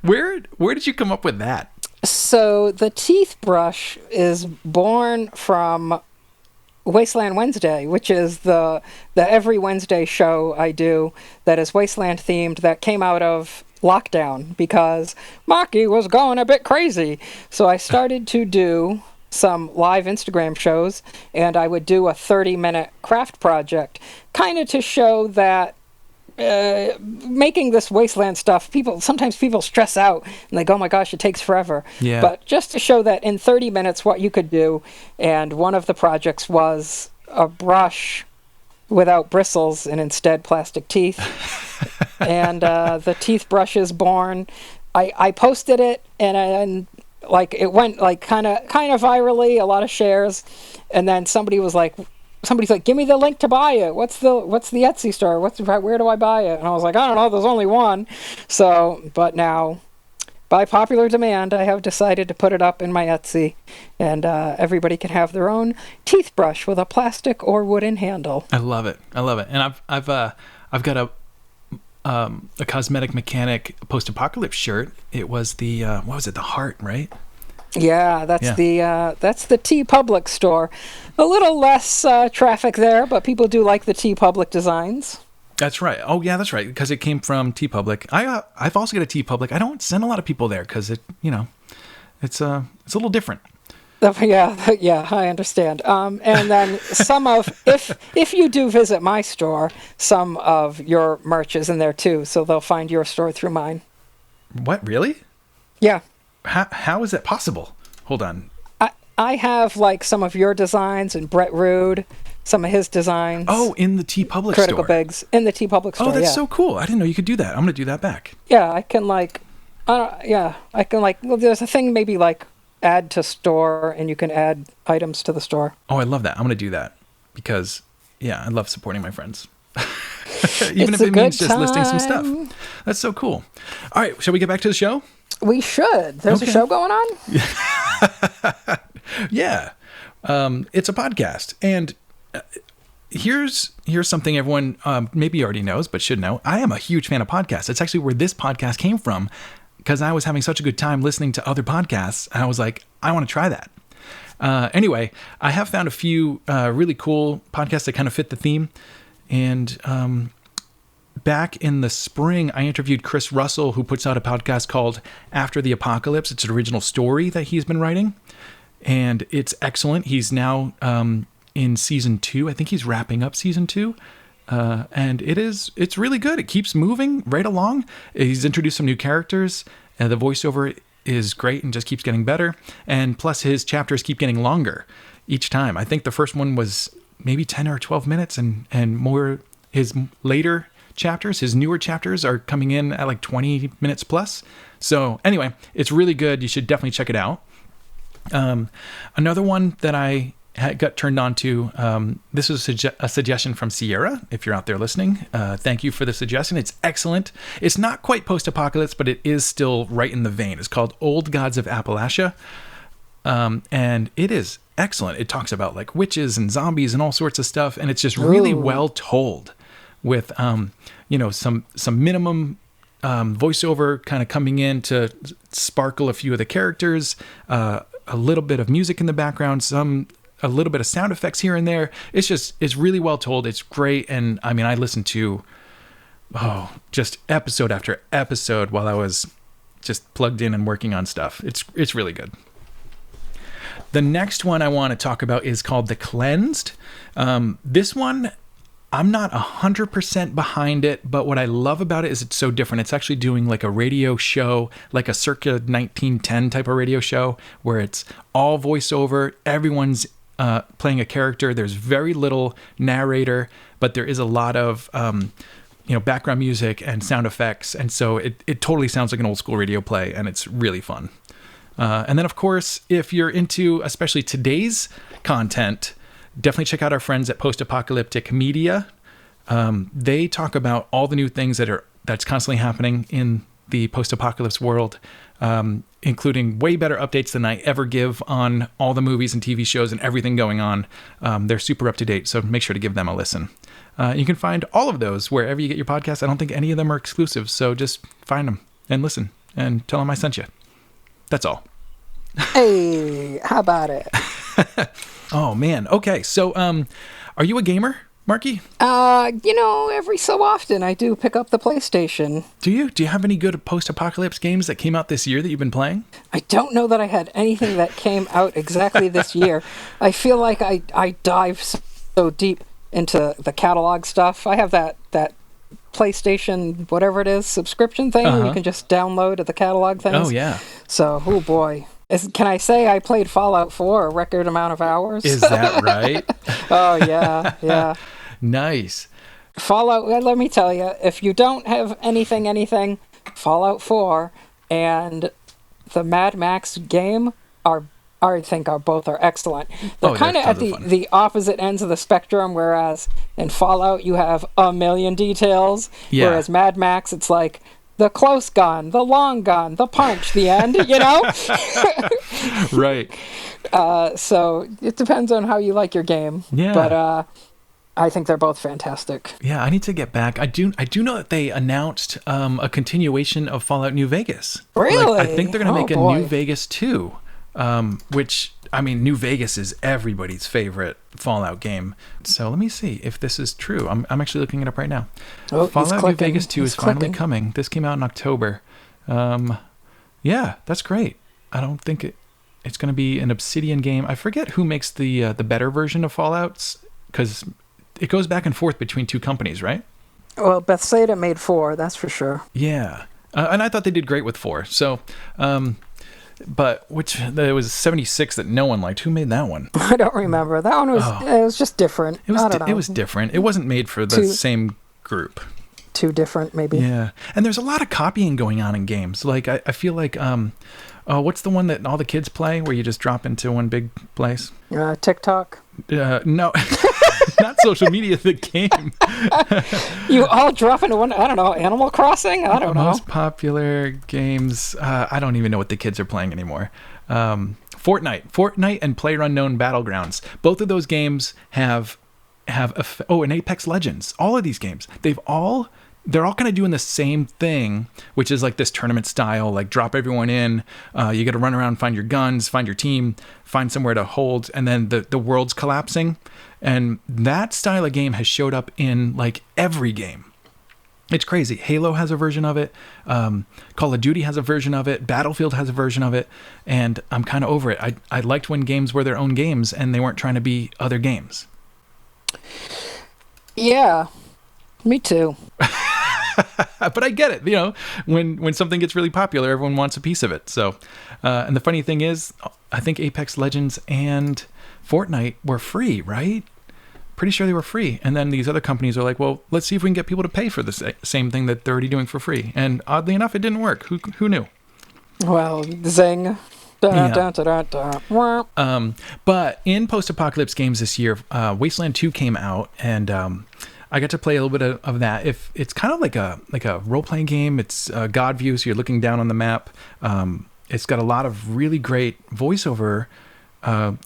Where did you come up with that? So the teeth brush is born from Wasteland Wednesday, which is the every Wednesday show I do that is Wasteland themed, that came out of lockdown because Marky was going a bit crazy. So I started to do some live Instagram shows, and I would do a 30-minute craft project, kind of to show that making this Wasteland stuff, sometimes people stress out and they go, oh my gosh, it takes forever. Yeah. But just to show that in 30 minutes what you could do, and one of the projects was a brush without bristles and instead plastic teeth. And the teeth brush is born. I posted it, and like it went like kind of virally, a lot of shares, and then somebody's like, give me the link to buy it. What's the Etsy store? Where do I buy it? And I was like, I don't know, there's only one. So, but now, by popular demand, I have decided to put it up in my Etsy, and everybody can have their own teeth brush with a plastic or wooden handle. I love it. And I've got a Cosmetic Mechanic post-apocalypse shirt. It was the what was it? The heart, right? Yeah, that's the T Public store. A little less traffic there, but people do like the T Public designs. That's right. Oh yeah, that's right. Because it came from T Public. I've also got a T Public. I don't send a lot of people there because it's a little different. Yeah, I understand. And then if you do visit my store, some of your merch is in there too, so they'll find your store through mine. What, really? Yeah. How is that possible? Hold on. I have like some of your designs and Brett Rude, some of his designs. Oh, in the TeePublic Critical store. Bigs in the TeePublic store. Oh, that's so cool. I didn't know you could do that. I'm going to do that back. Yeah, I can well, there's a thing maybe like add to store, and you can add items to the store. Oh, I love that. I'm going to do that because, yeah, I love supporting my friends. Even if it means just listing some stuff. That's so cool. All right, shall we get back to the show? We should. There's a show going on? Yeah. It's a podcast. And here's something everyone maybe already knows, but should know. I am a huge fan of podcasts. It's actually where this podcast came from, because I was having such a good time listening to other podcasts. And I was like, I want to try that. Anyway, I have found a few really cool podcasts that kind of fit the theme. And back in the spring, I interviewed Chris Russell, who puts out a podcast called After the Apocalypse. It's an original story that he's been writing, and it's excellent. He's now in season 2. I think he's wrapping up season 2. And it's really good. It keeps moving right along. He's introduced some new characters. The voiceover is great and just keeps getting better. And plus his chapters keep getting longer each time. I think the first one was maybe 10 or 12 minutes, and more his later chapters, his newer chapters are coming in at like 20 minutes plus. So anyway, it's really good. You should definitely check it out. Another one that I got turned on to, this was a suggestion from Sierra. If you're out there listening, thank you for the suggestion. It's excellent. It's not quite post-apocalypse, but it is still right in the vein. It's called Old Gods of Appalachia. And it is excellent. It talks about like witches and zombies and all sorts of stuff. And it's just really well told with, some minimum voiceover kind of coming in to sparkle a few of the characters, a little bit of music in the background, a little bit of sound effects here and there. It's really well told. It's great. And I mean, I listened to, just episode after episode while I was just plugged in and working on stuff. It's really good. The next one I want to talk about is called The Cleansed. This one, I'm not 100% behind it, but what I love about it is it's so different. It's actually doing like a radio show, like a circa 1910 type of radio show, where it's all voiceover. Everyone's playing a character. There's very little narrator, but there is a lot of background music and sound effects, and so it totally sounds like an old school radio play, and it's really fun. And then, of course, if you're into especially today's content, definitely check out our friends at Post-Apocalyptic Media. They talk about all the new things that's constantly happening in the post-apocalypse world, including way better updates than I ever give on all the movies and TV shows and everything going on. They're super up to date, so make sure to give them a listen. You can find all of those wherever you get your podcasts. I don't think any of them are exclusive, so just find them and listen and tell them I sent you. That's all. Hey, how about it? Oh, man. Okay, so are you a gamer, Marky? Every so often I do pick up the PlayStation. Do you? Do you have any good post-apocalypse games that came out this year that you've been playing? I don't know that I had anything that came out exactly this year. I feel like I dive so deep into the catalog stuff. I have that PlayStation, whatever it is, subscription thing where you can just download the catalog things. Oh, yeah. So, oh boy. Can I say I played Fallout 4 a record amount of hours? Is that right? Oh, yeah. Nice. Fallout, let me tell you, if you don't have anything, Fallout 4 and the Mad Max game I think both are excellent. They're kind of at the opposite ends of the spectrum, whereas in Fallout you have a million details, whereas Mad Max it's like the close gun, the long gun, the punch, the end, Right. So it depends on how you like your game. Yeah. But I think they're both fantastic. Yeah, I need to get back. I do know that they announced a continuation of Fallout New Vegas. Really? I think they're going to make a New Vegas 2, which, I mean, New Vegas is everybody's favorite Fallout game. So let me see if this is true. I'm actually looking it up right now. Oh, Fallout New Vegas 2 is finally coming. This came out in October. Yeah, that's great. I don't think It's going to be an Obsidian game. I forget who makes the better version of Fallout's, because it goes back and forth between two companies, right? Well, Bethesda made 4, that's for sure. Yeah. And I thought they did great with 4. So, but there was 76 that no one liked. Who made that one? I don't remember. That one was it was just different. It was I don't know. It was different. It wasn't made for the same group. Too different, maybe. Yeah. And there's a lot of copying going on in games. Like I feel like what's the one that all the kids play where you just drop into one big place? TikTok. No. Not social media, the game. You all drop into one, I don't know, Animal Crossing? I don't know. Most popular games. I don't even know what the kids are playing anymore. Fortnite and PlayerUnknown Battlegrounds. Both of those games have and Apex Legends. All of these games, they're all kind of doing the same thing, which is like this tournament style, like drop everyone in. You got to run around, find your guns, find your team, find somewhere to hold, and then the world's collapsing. And that style of game has showed up in like every game. It's crazy. Halo has a version of it. Call of Duty has a version of it. Battlefield has a version of it. And I'm kind of over it. I liked when games were their own games and they weren't trying to be other games. Yeah, me too. But I get it. You know, when something gets really popular, everyone wants a piece of it. So, and the funny thing is, I think Apex Legends and Fortnite were free, right? Pretty sure they were free. And then these other companies are like, well, let's see if we can get people to pay for the same thing that they're already doing for free. And oddly enough, it didn't work. Who knew? Well, zing. Da, da, da. But in post-apocalypse games this year, Wasteland 2 came out, and I got to play a little bit of that. If it's kind of like a role-playing game, it's God view, so you're looking down on the map. It's got a lot of really great voiceover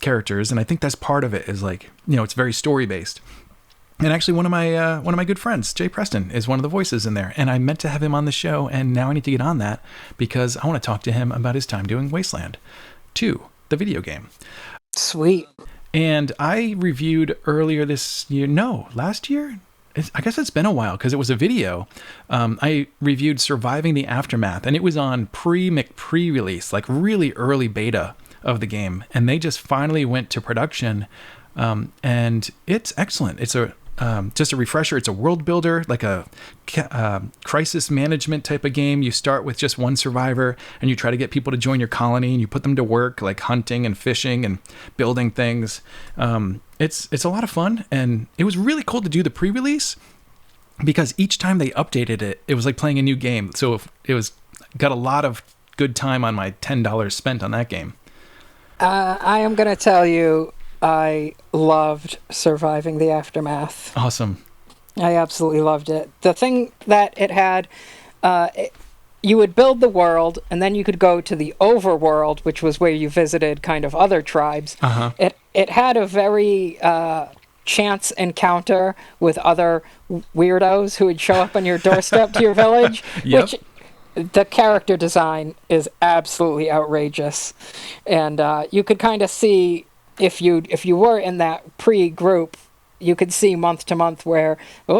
characters, and I think that's part of it. Is like, you know, it's very story-based. And actually, one of my good friends, Jay Preston, is one of the voices in there. And I meant to have him on the show, and now I need to get on that because I want to talk to him about his time doing Wasteland 2, the video game. Sweet. And I reviewed earlier this year. No, last year? I guess it's been a while because it was a video. I reviewed Surviving the Aftermath, and it was on pre-release, like really early beta of the game. And they just finally went to production, and it's excellent. It's just a refresher. It's a world builder, like a crisis management type of game. You start with just one survivor, and you try to get people to join your colony, and you put them to work, like hunting and fishing and building things. It's a lot of fun, and it was really cool to do the pre-release because each time they updated it, it was like playing a new game. So it was got a lot of good time on my $10 spent on that game. I am going to tell you, I loved Surviving the Aftermath. Awesome. I absolutely loved it. The thing that it had, you would build the world, and then you could go to the overworld, which was where you visited kind of other tribes. Uh-huh. It had a very chance encounter with other weirdos who would show up on your doorstep to your village, Yep. which the character design is absolutely outrageous. And you could kind of see, if you were in that pre-group, you could see month to month where,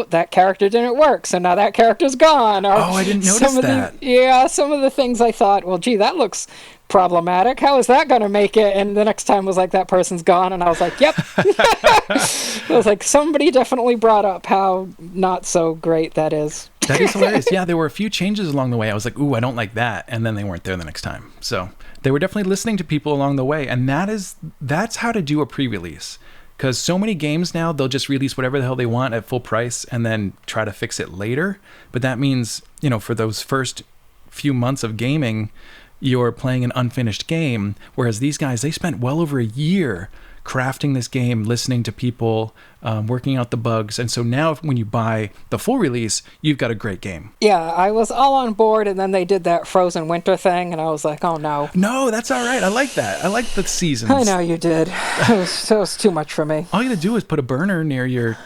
that character didn't work, so now that character's gone. Or I didn't notice that. Some of the things I thought, well, gee, that looks problematic. How is that going to make it? And the next time was like, that person's gone, and I was like, yep. I was like, somebody definitely brought up how not so great that is. That is hilarious. Yeah, there were a few changes along the way. I was like, ooh, I don't like that. And then they weren't there the next time. So they were definitely listening to people along the way. And that's how to do a pre-release. Because so many games now, they'll just release whatever the hell they want at full price and then try to fix it later. But that means, for those first few months of gaming, you're playing an unfinished game. Whereas these guys, they spent well over a year crafting this game, listening to people, working out the bugs. And so now when you buy the full release, you've got a great game. Yeah, I was all on board, and then they did that Frozen Winter thing, and I was like, oh no. No, that's all right. I like that. I like the seasons. I know you did. It was too much for me. All you got to do is put a burner near your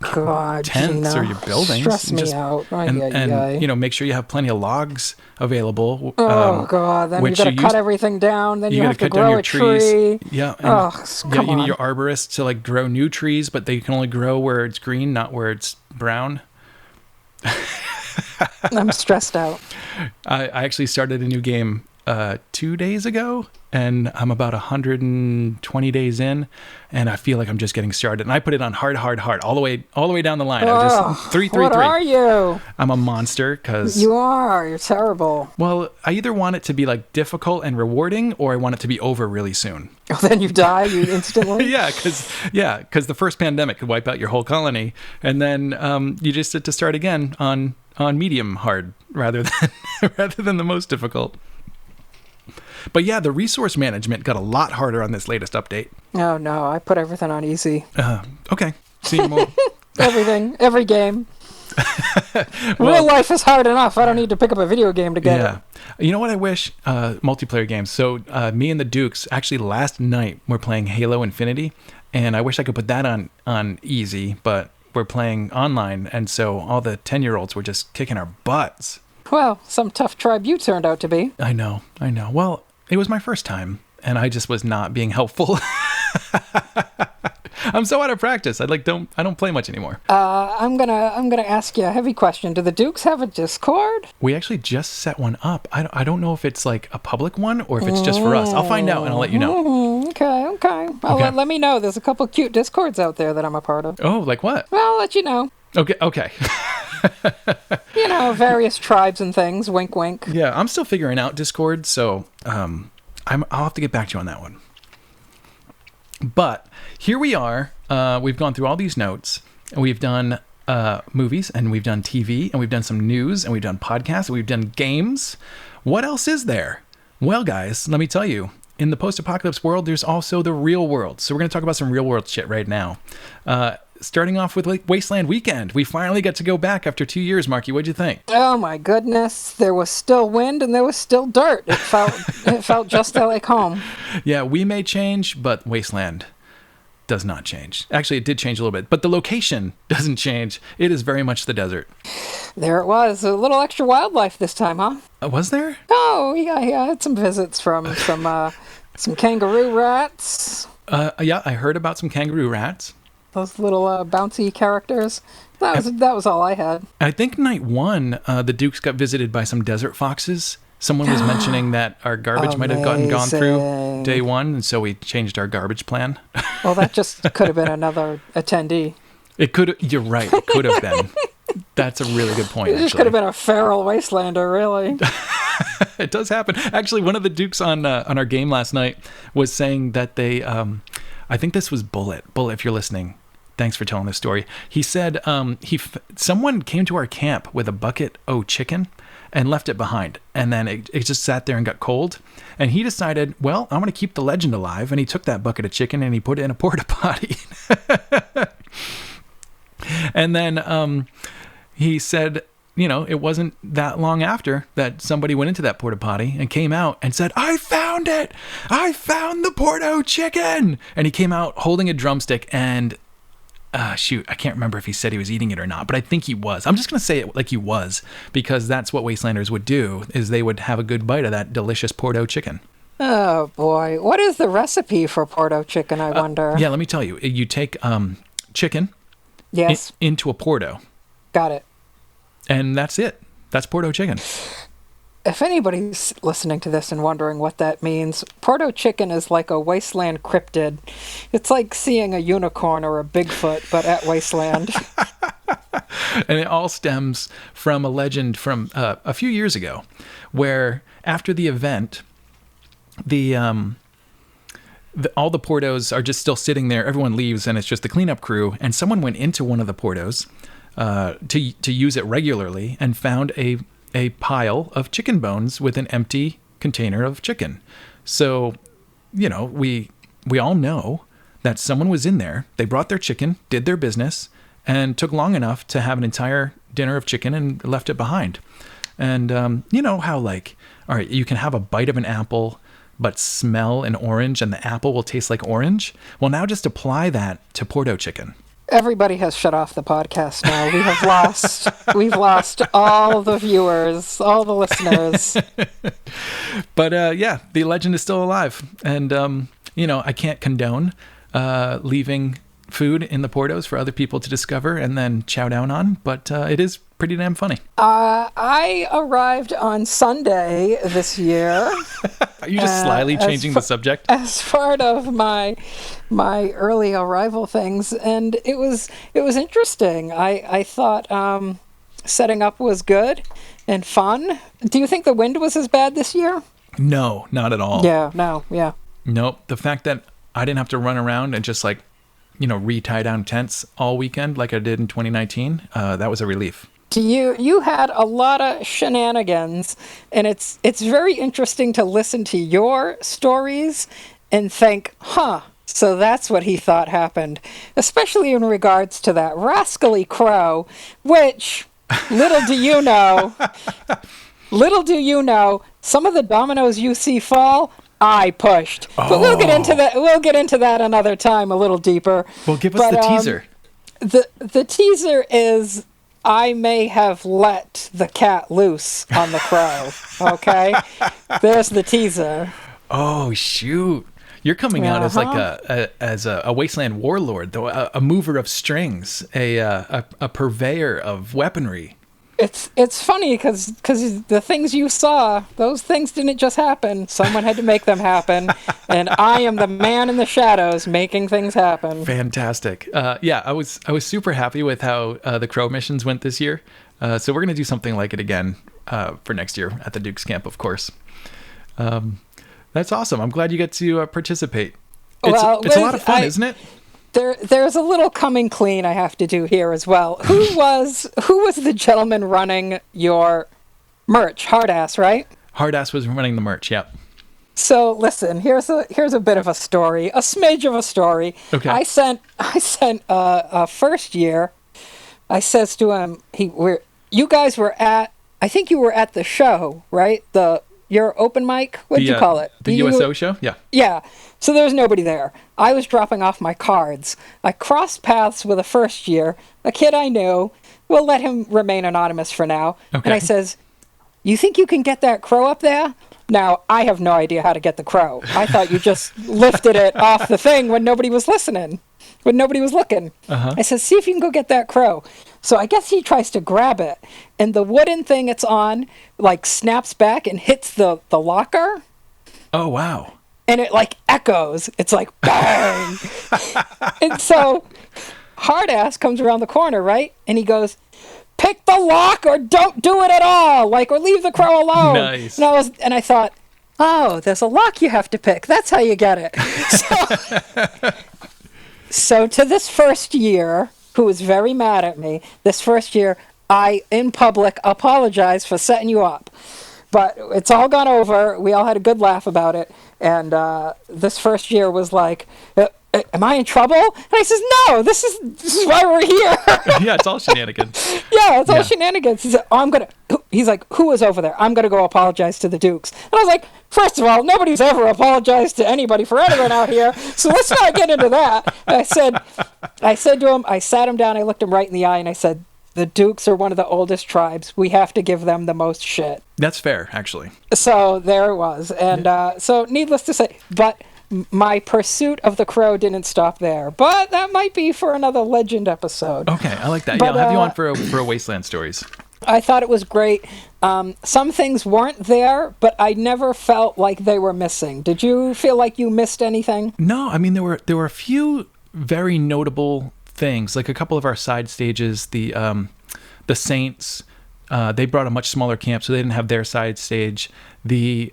God, tents Gina. or your buildings. Stress me out. And make sure you have plenty of logs available. God, then you got to cut everything down. Then you have to grow a tree. Yeah. You need your arborist to grow new trees, but they can only grow where it's green, not where it's brown. I'm stressed out. I actually started a new game 2 days ago, and I'm about 120 days in, and I feel like I'm just getting started. And I put it on hard, all the way down the line. I'm just 3. What are you? I'm a monster because You are. You're terrible. well, I either want it to be like difficult and rewarding, or I want it to be over really soon. Then you die. You instantly. Yeah, because the first pandemic could wipe out your whole colony, and then you just get to start again on medium hard rather than the most difficult. But yeah, the resource management got a lot harder on this latest update. Oh no, I put everything on easy. Okay, see more. Everything, every game. Real life is hard enough. I don't need to pick up a video game to get it. You know what I wish? Multiplayer games. So me and the Dukes, actually last night, we're playing Halo Infinity, and I wish I could put that on easy, but we're playing online, and so all the 10-year-olds were just kicking our butts. Well, some tough tribe you turned out to be. I know. Well, it was my first time, and I just was not being helpful. I'm so out of practice. I don't play much anymore. I'm gonna ask you a heavy question. Do the Dukes have a Discord? We actually just set one up. I don't know if it's like a public one or if it's just for us. I'll find out and I'll let you know. Okay. Let me know. There's a couple cute Discords out there that I'm a part of. Oh, like what? Well, I'll let you know. Okay. You know, various tribes and things. Wink, wink. Yeah, I'm still figuring out Discord, so I'll have to get back to you on that one. But here we are. We've gone through all these notes, and we've done movies, and we've done TV, and we've done some news, and we've done podcasts, and we've done games. What else is there? Well, guys, let me tell you. In the post-apocalypse world, there's also the real world. So we're going to talk about some real world shit right now. Starting off with like Wasteland weekend. We finally got to go back after 2 years, Marky. What'd you think? Oh my goodness. There was still wind and there was still dirt. It felt just like home. Yeah, we may change, but Wasteland does not change. Actually, it did change a little bit, but the location doesn't change. It is very much the desert. There it was. A little extra wildlife this time, huh? Was there? Oh, yeah. I had some visits from some kangaroo rats. Yeah, I heard about some kangaroo rats. Those little bouncy characters. That was all I had. I think night one, the Dukes got visited by some desert foxes. Someone was mentioning that our garbage might have gone through day one, and so we changed our garbage plan. Well, that just could have been another attendee. You're right, it could have been. That's a really good point, It just could have been a feral Wastelander, really. It does happen. Actually, one of the Dukes on our game last night was saying that they, I think this was Bullet. Bullet, if you're listening, thanks for telling this story. He said someone came to our camp with a bucket of chicken and left it behind. And then it just sat there and got cold. And he decided, well, I'm going to keep the legend alive. And he took that bucket of chicken and he put it in a porta potty. And then he said, you know, it wasn't that long after that somebody went into that porta potty and came out and said, I found it. I found the Porto chicken. And he came out holding a drumstick and shoot, I can't remember if he said he was eating it or not, but I think he was. I'm just going to say it like he was, because that's what Wastelanders would do, is they would have a good bite of that delicious Porto chicken. Oh, boy. What is the recipe for Porto chicken, I wonder? Yeah, let me tell you. You take chicken yes. into a Porto. Got it. And that's it. That's Porto chicken. If anybody's listening to this and wondering what that means, Porto chicken is like a Wasteland cryptid. It's like seeing a unicorn or a Bigfoot, but at Wasteland. And it all stems from a legend from a few years ago, where after the event, all the Portos are just still sitting there. Everyone leaves, and it's just the cleanup crew. And someone went into one of the Portos to use it regularly and found a pile of chicken bones with an empty container of chicken. So, you know, we all know that someone was in there. They brought their chicken, did their business, and took long enough to have an entire dinner of chicken and left it behind. And you know how, like, all right, you can have a bite of an apple but smell an orange and the apple will taste like orange? Well, now just apply that to Porto chicken. Everybody has shut off the podcast now. We've lost all the viewers, all the listeners. But yeah, the legend is still alive. And, you know, I can't condone leaving food in the Portos for other people to discover and then chow down on, but it is pretty damn funny. I arrived on Sunday this year. Are you just slyly changing the subject? As part of my early arrival things, and it was interesting. I thought setting up was good and fun. Do you think the wind was as bad this year? No, not at all. Yeah, no, yeah. Nope. The fact that I didn't have to run around and just like, re-tie down tents all weekend like I did in 2019, that was a relief. You had a lot of shenanigans, and it's very interesting to listen to your stories and think, so that's what he thought happened, especially in regards to that rascally crow, which, little do you know, some of the dominoes you see fall, I pushed. But we'll get into that. We'll get into that another time, a little deeper. Well, give us the teaser. The teaser is I may have let the cat loose on the crow. Okay, there's the teaser. Oh shoot! You're coming out as like a wasteland warlord, though, a mover of strings, a purveyor of weaponry. It's funny because the things you saw, those things didn't just happen. Someone had to make them happen, and I am the man in the shadows making things happen. Fantastic. Yeah, I was super happy with how the crow missions went this year. So we're gonna do something like it again for next year at the Duke's camp, of course. That's awesome. I'm glad you get to participate. It's a lot of fun, isn't it? There's a little coming clean I have to do here as well. Who was the gentleman running your merch? Hardass, right? Hardass was running the merch. Yep. So listen, here's a bit of a story, a smidge of a story. Okay. I sent first year. I says to him, you guys were at, I think you were at the show, right? Your open mic? What'd you call it? The USO show? Yeah. Yeah. So there was nobody there. I was dropping off my cards. I crossed paths with a first year, a kid I knew. We'll let him remain anonymous for now. Okay. And I says, you think you can get that crow up there? Now, I have no idea how to get the crow. I thought you just lifted it off the thing when nobody was listening, when nobody was looking. I said, see if you can go get that crow. So I guess he tries to grab it, and the wooden thing it's on, like, snaps back and hits the locker. Oh, wow. And it, like, echoes. It's like, bang! And so Hardass comes around the corner, right? And he goes, pick the lock or don't do it at all, like, or leave the crow alone. Nice. And I thought, oh, there's a lock you have to pick. That's how you get it. So to this first year, who was very mad at me, this first year, I, in public, apologized for setting you up. But it's all gone over. We all had a good laugh about it. And this first year was like, am I in trouble? And I says, no, this is why we're here. Yeah, it's all shenanigans. Yeah, it's all shenanigans. He said, he's like, who is over there? I'm going to go apologize to the Dukes. And I was like, first of all, nobody's ever apologized to anybody for anything out here, so let's not get into that. And I said to him, I sat him down, I looked him right in the eye, and I said, the Dukes are one of the oldest tribes. We have to give them the most shit. That's fair, actually. So there it was. And so needless to say, but my pursuit of the crow didn't stop there. But that might be for another legend episode. Okay, I like that. I'll have you on for a Wasteland Stories. I thought it was great. Some things weren't there, but I never felt like they were missing. Did you feel like you missed anything? No, I mean, there were a few very notable things, like a couple of our side stages. The Saints, they brought a much smaller camp, so they didn't have their side stage. The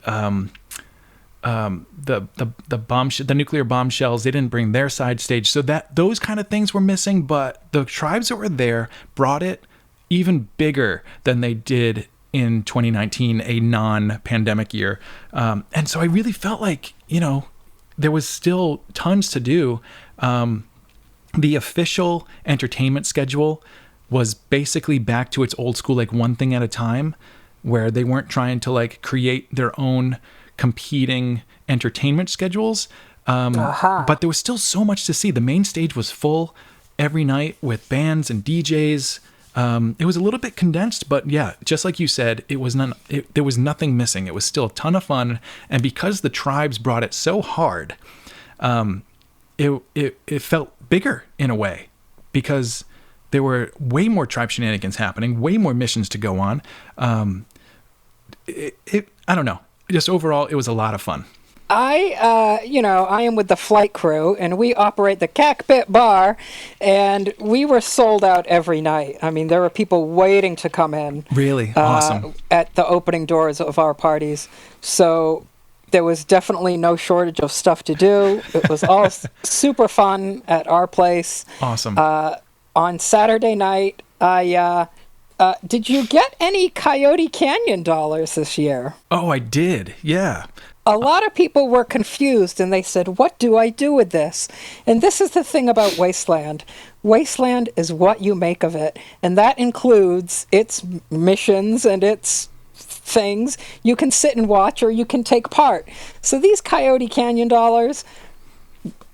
nuclear bombshells, they didn't bring their side stage, so that those kind of things were missing. But the tribes that were there brought it even bigger than they did in 2019, a non-pandemic year. And so I really felt like, there was still tons to do. The official entertainment schedule was basically back to its old school, like one thing at a time, where they weren't trying to like create their own competing entertainment schedules. But there was still so much to see. The main stage was full every night with bands and DJs. It was a little bit condensed, but yeah, just like you said, there was nothing missing. It was still a ton of fun. And because the tribes brought it so hard, it felt bigger in a way, because there were way more tribe shenanigans happening, way more missions to go on. I don't know. just overall, it was a lot of fun. I am with the flight crew, and we operate the Cockpit Bar, and we were sold out every night. I mean, there were people waiting to come in. Really? Awesome. At the opening doors of our parties. So there was definitely no shortage of stuff to do. It was all super fun at our place. Awesome. On Saturday night, did you get any Coyote Canyon dollars this year? Oh, I did. Yeah. A lot of people were confused, and they said, what do I do with this? And this is the thing about Wasteland. Wasteland is what you make of it, and that includes its missions and its things. You can sit and watch, or you can take part. So these Coyote Canyon dollars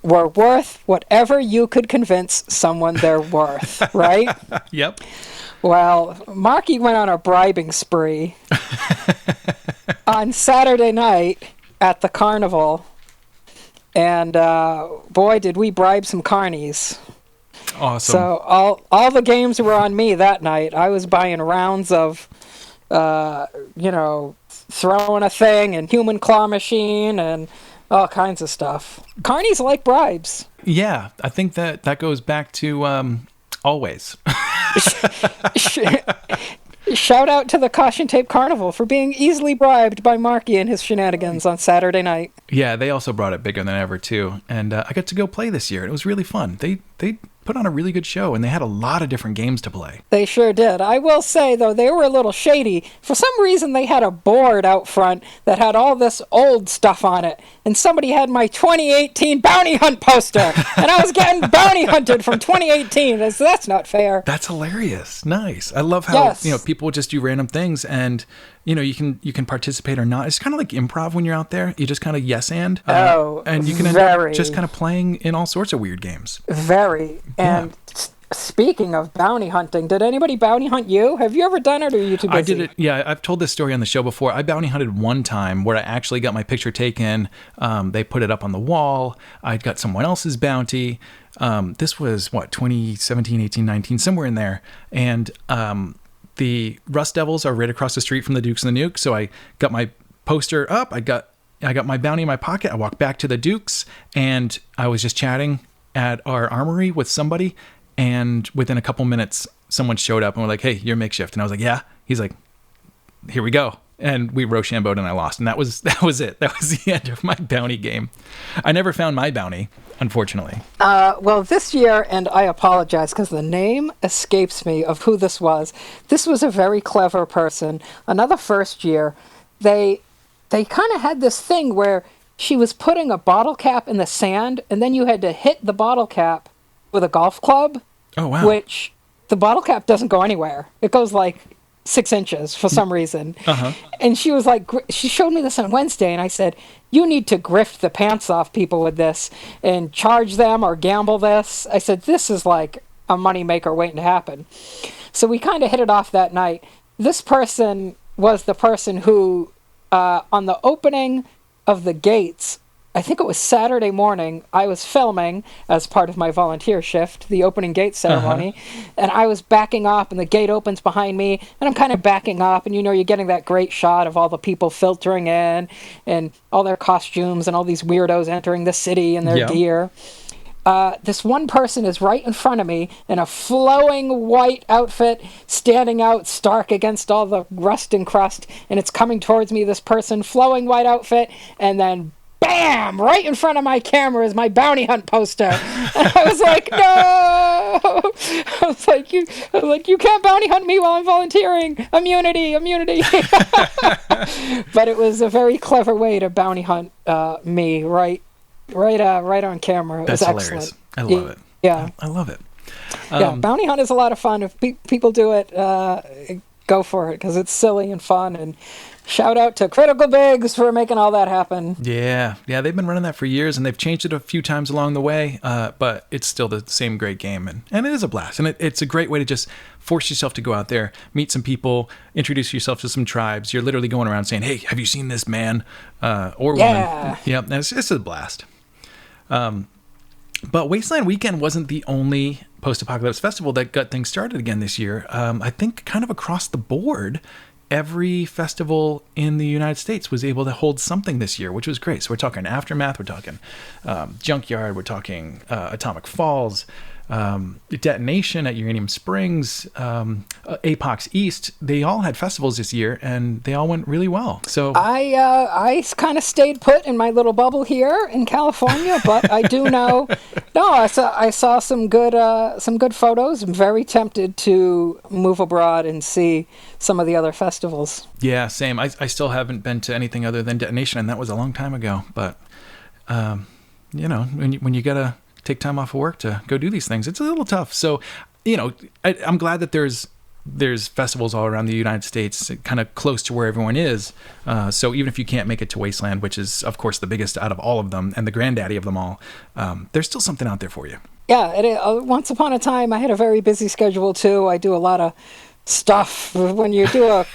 were worth whatever you could convince someone they're worth, right? Yep. Well, Marky went on a bribing spree on Saturday night at the carnival, and boy, did we bribe some carnies. Awesome. So all the games were on me that night. I was buying rounds of, throwing a thing and human claw machine and all kinds of stuff. Carnies like bribes. Yeah, I think that goes back to always. Shout out to the Caution Tape Carnival for being easily bribed by Marky and his shenanigans on Saturday night. Yeah, they also brought it bigger than ever, too. And I got to go play this year. It was really fun. They put on a really good show, and they had a lot of different games to play. They sure did. I will say, though, they were a little shady. For some reason, they had a board out front that had all this old stuff on it. And somebody had my 2018 Bounty Hunt poster. And I was getting bounty hunted from 2018. So that's not fair. That's hilarious. Nice. I love how, people just do random things, and you can participate or not. It's kind of like improv when you're out there. You just kind of yes and you can end up just kind of playing in all sorts of weird games. Very. And speaking of bounty hunting, did anybody bounty hunt you? Have you ever done it, or are you too busy? I did it. Yeah, I've told this story on the show before. I bounty hunted one time where I actually got my picture taken. They put it up on the wall. I got someone else's bounty. This was 2017, 18, 19, somewhere in there. And the Rust Devils are right across the street from the Dukes and the Nukes. So I got my poster up. I got my bounty in my pocket. I walked back to the Dukes, and I was just chatting at our armory with somebody. And within a couple minutes, someone showed up and were like, "Hey, you're MakeShift." And I was like, "Yeah." He's like, "Here we go." And we Rochambeaued, and I lost. And that was it. That was the end of my bounty game. I never found my bounty, unfortunately. Well, this year, and I apologize because the name escapes me of who this was. This was a very clever person. Another first year. They kind of had this thing where she was putting a bottle cap in the sand, and then you had to hit the bottle cap with a golf club. Oh, wow. Which the bottle cap doesn't go anywhere. It goes like 6 inches for some reason. Uh-huh. And she was like, she showed me this on Wednesday, and I said, you need to grift the pants off people with this and charge them or gamble this. I said, this is like a moneymaker waiting to happen. So we kind of hit it off that night. This person was the person who, on the opening of the gates, I think it was Saturday morning, I was filming as part of my volunteer shift, the opening gate ceremony, and I was backing up, and the gate opens behind me, and I'm kind of backing up, and you're getting that great shot of all the people filtering in, and all their costumes, and all these weirdos entering the city in their gear. This one person is right in front of me in a flowing white outfit, standing out stark against all the rust and crust, and it's coming towards me, this person, flowing white outfit, and then bam! Right in front of my camera is my bounty hunt poster. And I was like, no! I was like, you can't bounty hunt me while I'm volunteering. Immunity. But it was a very clever way to bounty hunt me right on camera. It was hilarious. Excellent. I love it. Yeah. I love it. Yeah, bounty hunt is a lot of fun. If people do it, go for it, because it's silly and fun. And shout out to Critical Bigs for making all that happen. Yeah, they've been running that for years, and they've changed it a few times along the way, but it's still the same great game, and it is a blast, and it's a great way to just force yourself to go out there, meet some people, introduce yourself to some tribes. You're literally going around saying, "Hey, have you seen this man or woman?" Yeah, and it's a blast. But Wasteland Weekend wasn't the only post-apocalypse festival that got things started again this year. I think kind of across the board, every festival in the United States was able to hold something this year, which was great. So we're talking Aftermath, we're talking Junkyard, we're talking Atomic Falls, Detonation at Uranium Springs, Apox East. They all had festivals this year, and they all went really well. So I kind of stayed put in my little bubble here in California, but I do know. No, I saw some good photos. I'm very tempted to move abroad and see some of the other festivals. Yeah, same. I still haven't been to anything other than Detonation, and that was a long time ago. But when you gotta take time off of work to go do these things, it's a little tough. So, I'm glad that there's festivals all around the United States, kind of close to where everyone is. So even if you can't make it to Wasteland, which is of course the biggest out of all of them and the granddaddy of them all, there's still something out there for you. Yeah, once upon a time I had a very busy schedule too. I do a lot of stuff when you do a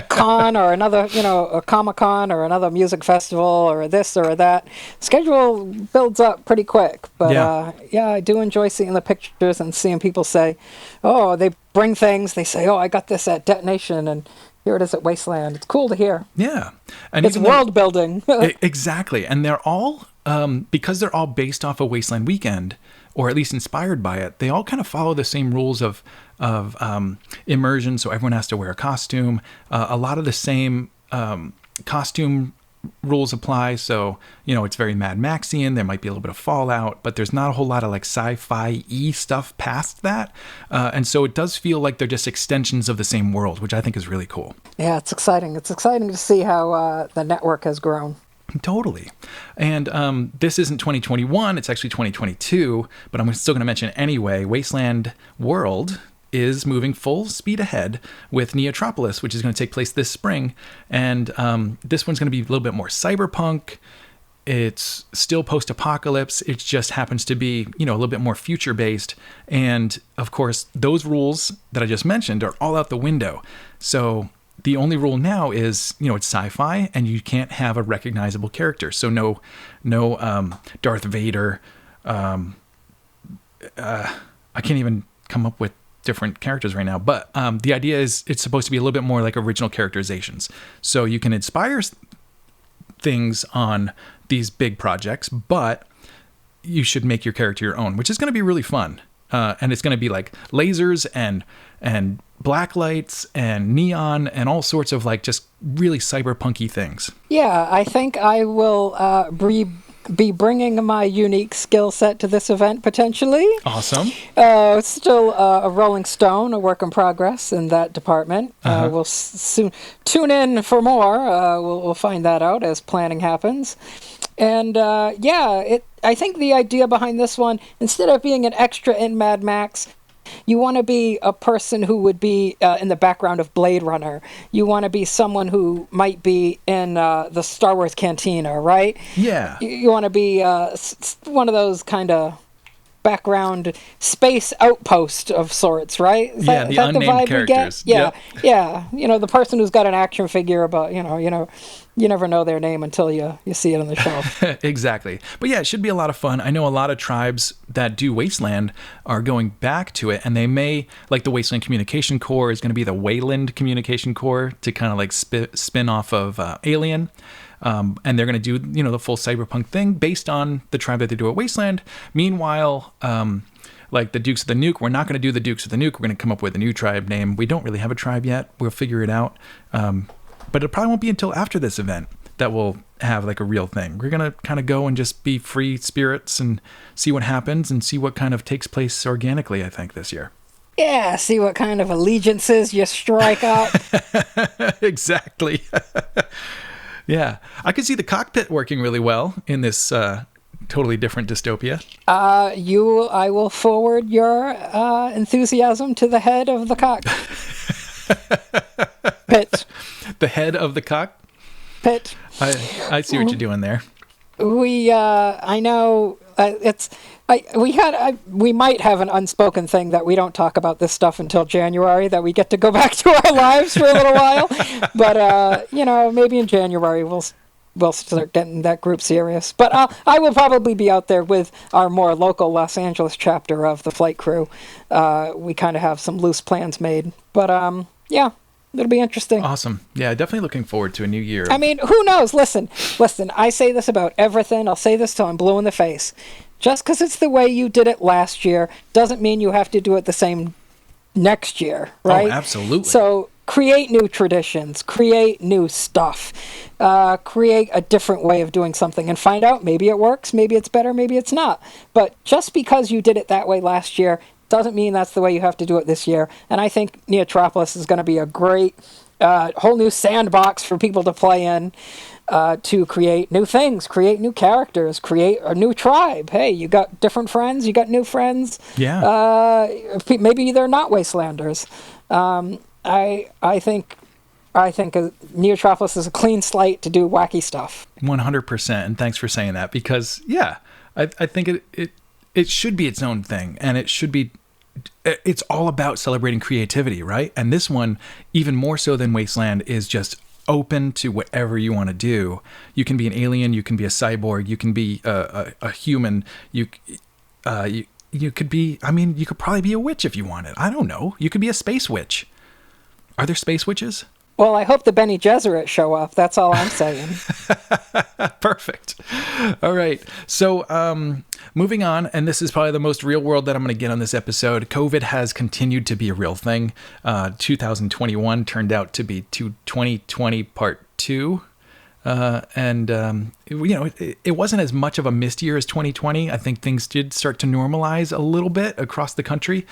con or another, a Comic-Con or another music festival or this or that. Schedule builds up pretty quick. But I do enjoy seeing the pictures and seeing people say, oh, they bring things. They say, oh, I got this at Detonation and here it is at Wasteland. It's cool to hear. Yeah. And it's world building. Exactly. And they're all, because they're all based off of Wasteland Weekend, or at least inspired by it, they all kind of follow the same rules of immersion. So everyone has to wear a costume. A lot of the same costume rules apply. So, it's very Mad Maxian. There might be a little bit of Fallout, but there's not a whole lot of like sci-fi-y stuff past that. And so it does feel like they're just extensions of the same world, which I think is really cool. Yeah, it's exciting. It's exciting to see how the network has grown. Totally. And this isn't 2021, it's actually 2022, but I'm still going to mention it anyway. Wasteland World is moving full speed ahead with Neotropolis, which is going to take place this spring. And this one's going to be a little bit more cyberpunk. It's still post-apocalypse. It just happens to be, a little bit more future-based. And, of course, those rules that I just mentioned are all out the window. So the only rule now is, it's sci-fi and you can't have a recognizable character. So no Darth Vader. I can't even come up with different characters right now. But the idea is it's supposed to be a little bit more like original characterizations. So you can inspire things on these big projects, but you should make your character your own, which is going to be really fun. And it's going to be like lasers and black lights and neon and all sorts of like just really cyberpunky things. Yeah, I think I will be bringing my unique skill set to this event potentially. Awesome. It's still a rolling stone, a work in progress in that department. We'll soon tune in for more. We'll find that out as planning happens. And I think the idea behind this one, instead of being an extra in Mad Max, you want to be a person who would be in the background of Blade Runner. You want to be someone who might be in the Star Wars Cantina, right? Yeah. You want to be one of those kind of background space outpost of sorts, right? Is that the unnamed characters. Yeah, yeah. The person who's got an action figure about, you never know their name until you see it on the shelf. Exactly. But yeah, it should be a lot of fun. I know a lot of tribes that do Wasteland are going back to it, and they may, like the Wasteland Communication Corps is going to be the Wayland Communication Corps to kind of like spin off of Alien. And they're going to do, the full cyberpunk thing based on the tribe that they do at Wasteland. Meanwhile, like the Dukes of the Nuke, we're not going to do the Dukes of the Nuke. We're going to come up with a new tribe name. We don't really have a tribe yet. We'll figure it out. But it probably won't be until after this event that we'll have like a real thing. We're going to kind of go and just be free spirits and see what happens and see what kind of takes place organically, I think, this year. Yeah, see what kind of allegiances you strike up. Exactly. Yeah, I could see the cockpit working really well in this totally different dystopia. I will forward your enthusiasm to the head of the cockpit. The head of the cockpit? I see what you're doing there. I know we might have an unspoken thing that we don't talk about this stuff until January, that we get to go back to our lives for a little while. But, maybe in January we'll start getting that group serious. But I will probably be out there with our more local Los Angeles chapter of the flight crew. We kind of have some loose plans made. But, yeah. It'll be interesting. Awesome. Yeah, definitely looking forward to a new year. I mean, who knows? Listen, I say this about everything. I'll say this till I'm blue in the face. Just because it's the way you did it last year doesn't mean you have to do it the same next year, right? Oh, absolutely. So create new traditions, create new stuff, create a different way of doing something and find out maybe it works, maybe it's better, maybe it's not. But just because you did it that way last year doesn't mean that's the way you have to do it this year. And I think Neotropolis is going to be a great whole new sandbox for people to play in, to create new things, create new characters, create a new tribe. Hey, you got different friends, you got new friends. Yeah. Maybe they're not Wastelanders. I think Neotropolis is a clean slate to do wacky stuff. 100%. And thanks for saying that, because I think it should be its own thing, and it's all about celebrating creativity, right? And this one, even more so than Wasteland, is just open to whatever you want to do. You can be an alien, you can be a cyborg, you can be a human, you could be, I mean, you could probably be a witch if you wanted. I don't know. You could be a space witch. Are there space witches? Well, I hope the Bene Gesserit show up. That's all I'm saying. Perfect. All right. So moving on, and this is probably the most real world that I'm going to get on this episode. COVID has continued to be a real thing. 2021 turned out to be 2020 part 2. It wasn't as much of a missed year as 2020. I think things did start to normalize a little bit across the country.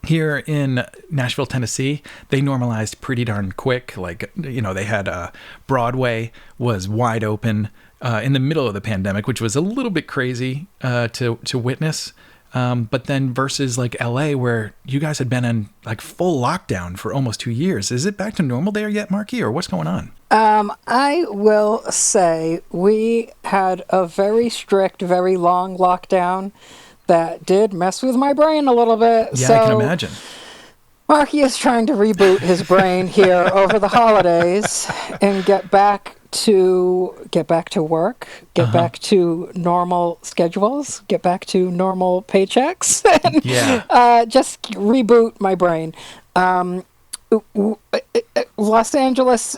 Here in Nashville, Tennessee, they normalized pretty darn quick. Like, they had Broadway was wide open in the middle of the pandemic, which was a little bit crazy to witness. But then versus like LA, where you guys had been in like full lockdown for almost 2 years. Is it back to normal there yet, Marky, or what's going on? I will say we had a very strict, very long lockdown that did mess with my brain a little bit. Yeah, so I can imagine. Marky is trying to reboot his brain here over the holidays and get back to work, get back to normal schedules, get back to normal paychecks, and just reboot my brain. Los Angeles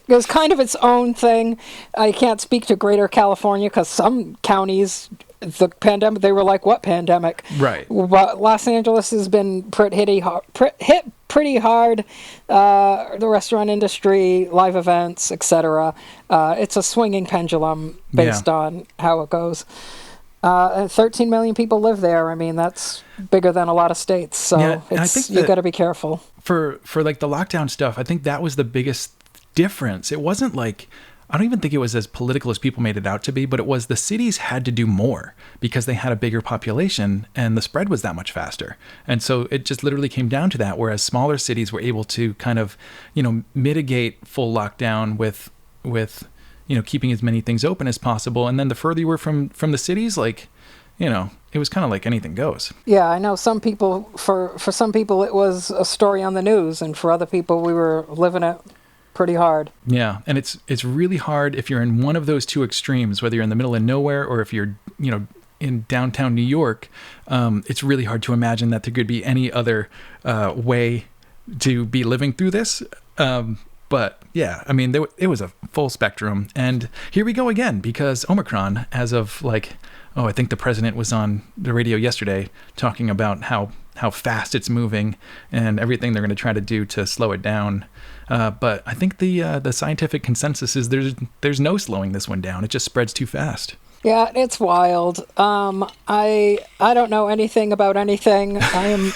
is kind of its own thing. I can't speak to Greater California because some counties, the pandemic, they were like, what pandemic? Right. But Los Angeles has been hit pretty hard. The restaurant industry, live events, etc. It's a swinging pendulum based on how it goes. And 13 million people live there. I mean, that's bigger than a lot of states. So you got to be careful. For like the lockdown stuff, I think that was the biggest difference. It wasn't like, I don't even think it was as political as people made it out to be, but it was the cities had to do more because they had a bigger population and the spread was that much faster. And so it just literally came down to that, whereas smaller cities were able to kind of, mitigate full lockdown with keeping as many things open as possible. And then the further you were from the cities, like, it was kind of like anything goes. Yeah, I know some people, for some people it was a story on the news, and for other people we were living it pretty hard. Yeah, and it's really hard if you're in one of those two extremes, whether you're in the middle of nowhere or if you're, in downtown New York. It's really hard to imagine that there could be any other way to be living through this. But yeah, I mean, it was a full spectrum. And here we go again, because Omicron, as of I think the president was on the radio yesterday talking about how fast it's moving and everything they're going to try to do to slow it down. But I think the scientific consensus is there's no slowing this one down. It just spreads too fast. Yeah, it's wild. I don't know anything about anything. I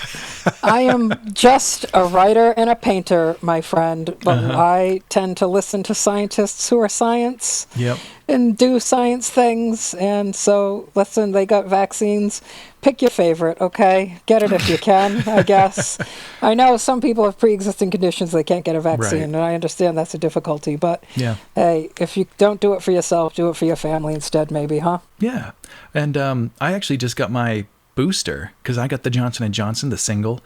am just a writer and a painter, my friend. But I tend to listen to scientists who are science. Yep. And do science things. And so, listen, they got vaccines. Pick your favorite, okay? Get it if you can, I guess. I know some people have pre-existing conditions, they can't get a vaccine, and I understand that's a difficulty. But, hey, if you don't do it for yourself, do it for your family instead, maybe, huh? Yeah. And I actually just got my booster because I got the Johnson & Johnson, the single.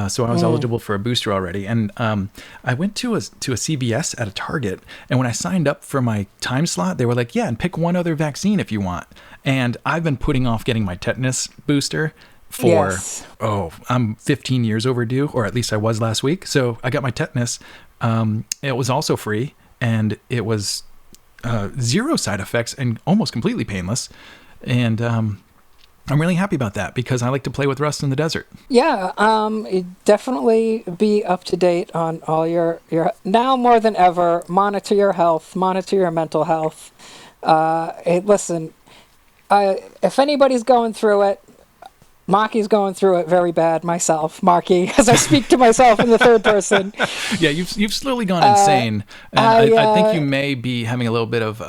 So I was eligible for a booster already. And I went to a CVS at a Target. And when I signed up for my time slot, they were like, yeah, and pick one other vaccine if you want. And I've been putting off getting my tetanus booster. for, Yes. I'm 15 years overdue, or at least I was last week. So I got my tetanus. It was also free, and it was 0 side effects and almost completely painless. And I'm really happy about that because I like to play with rust in the desert. Yeah, definitely be up to date on all your now more than ever, monitor your health, monitor your mental health. Hey, listen, if anybody's going through it, Marky's going through it very bad myself, Marky, as I speak to myself in the third person. Yeah, you've slowly gone insane. And I think you may be having a little bit of,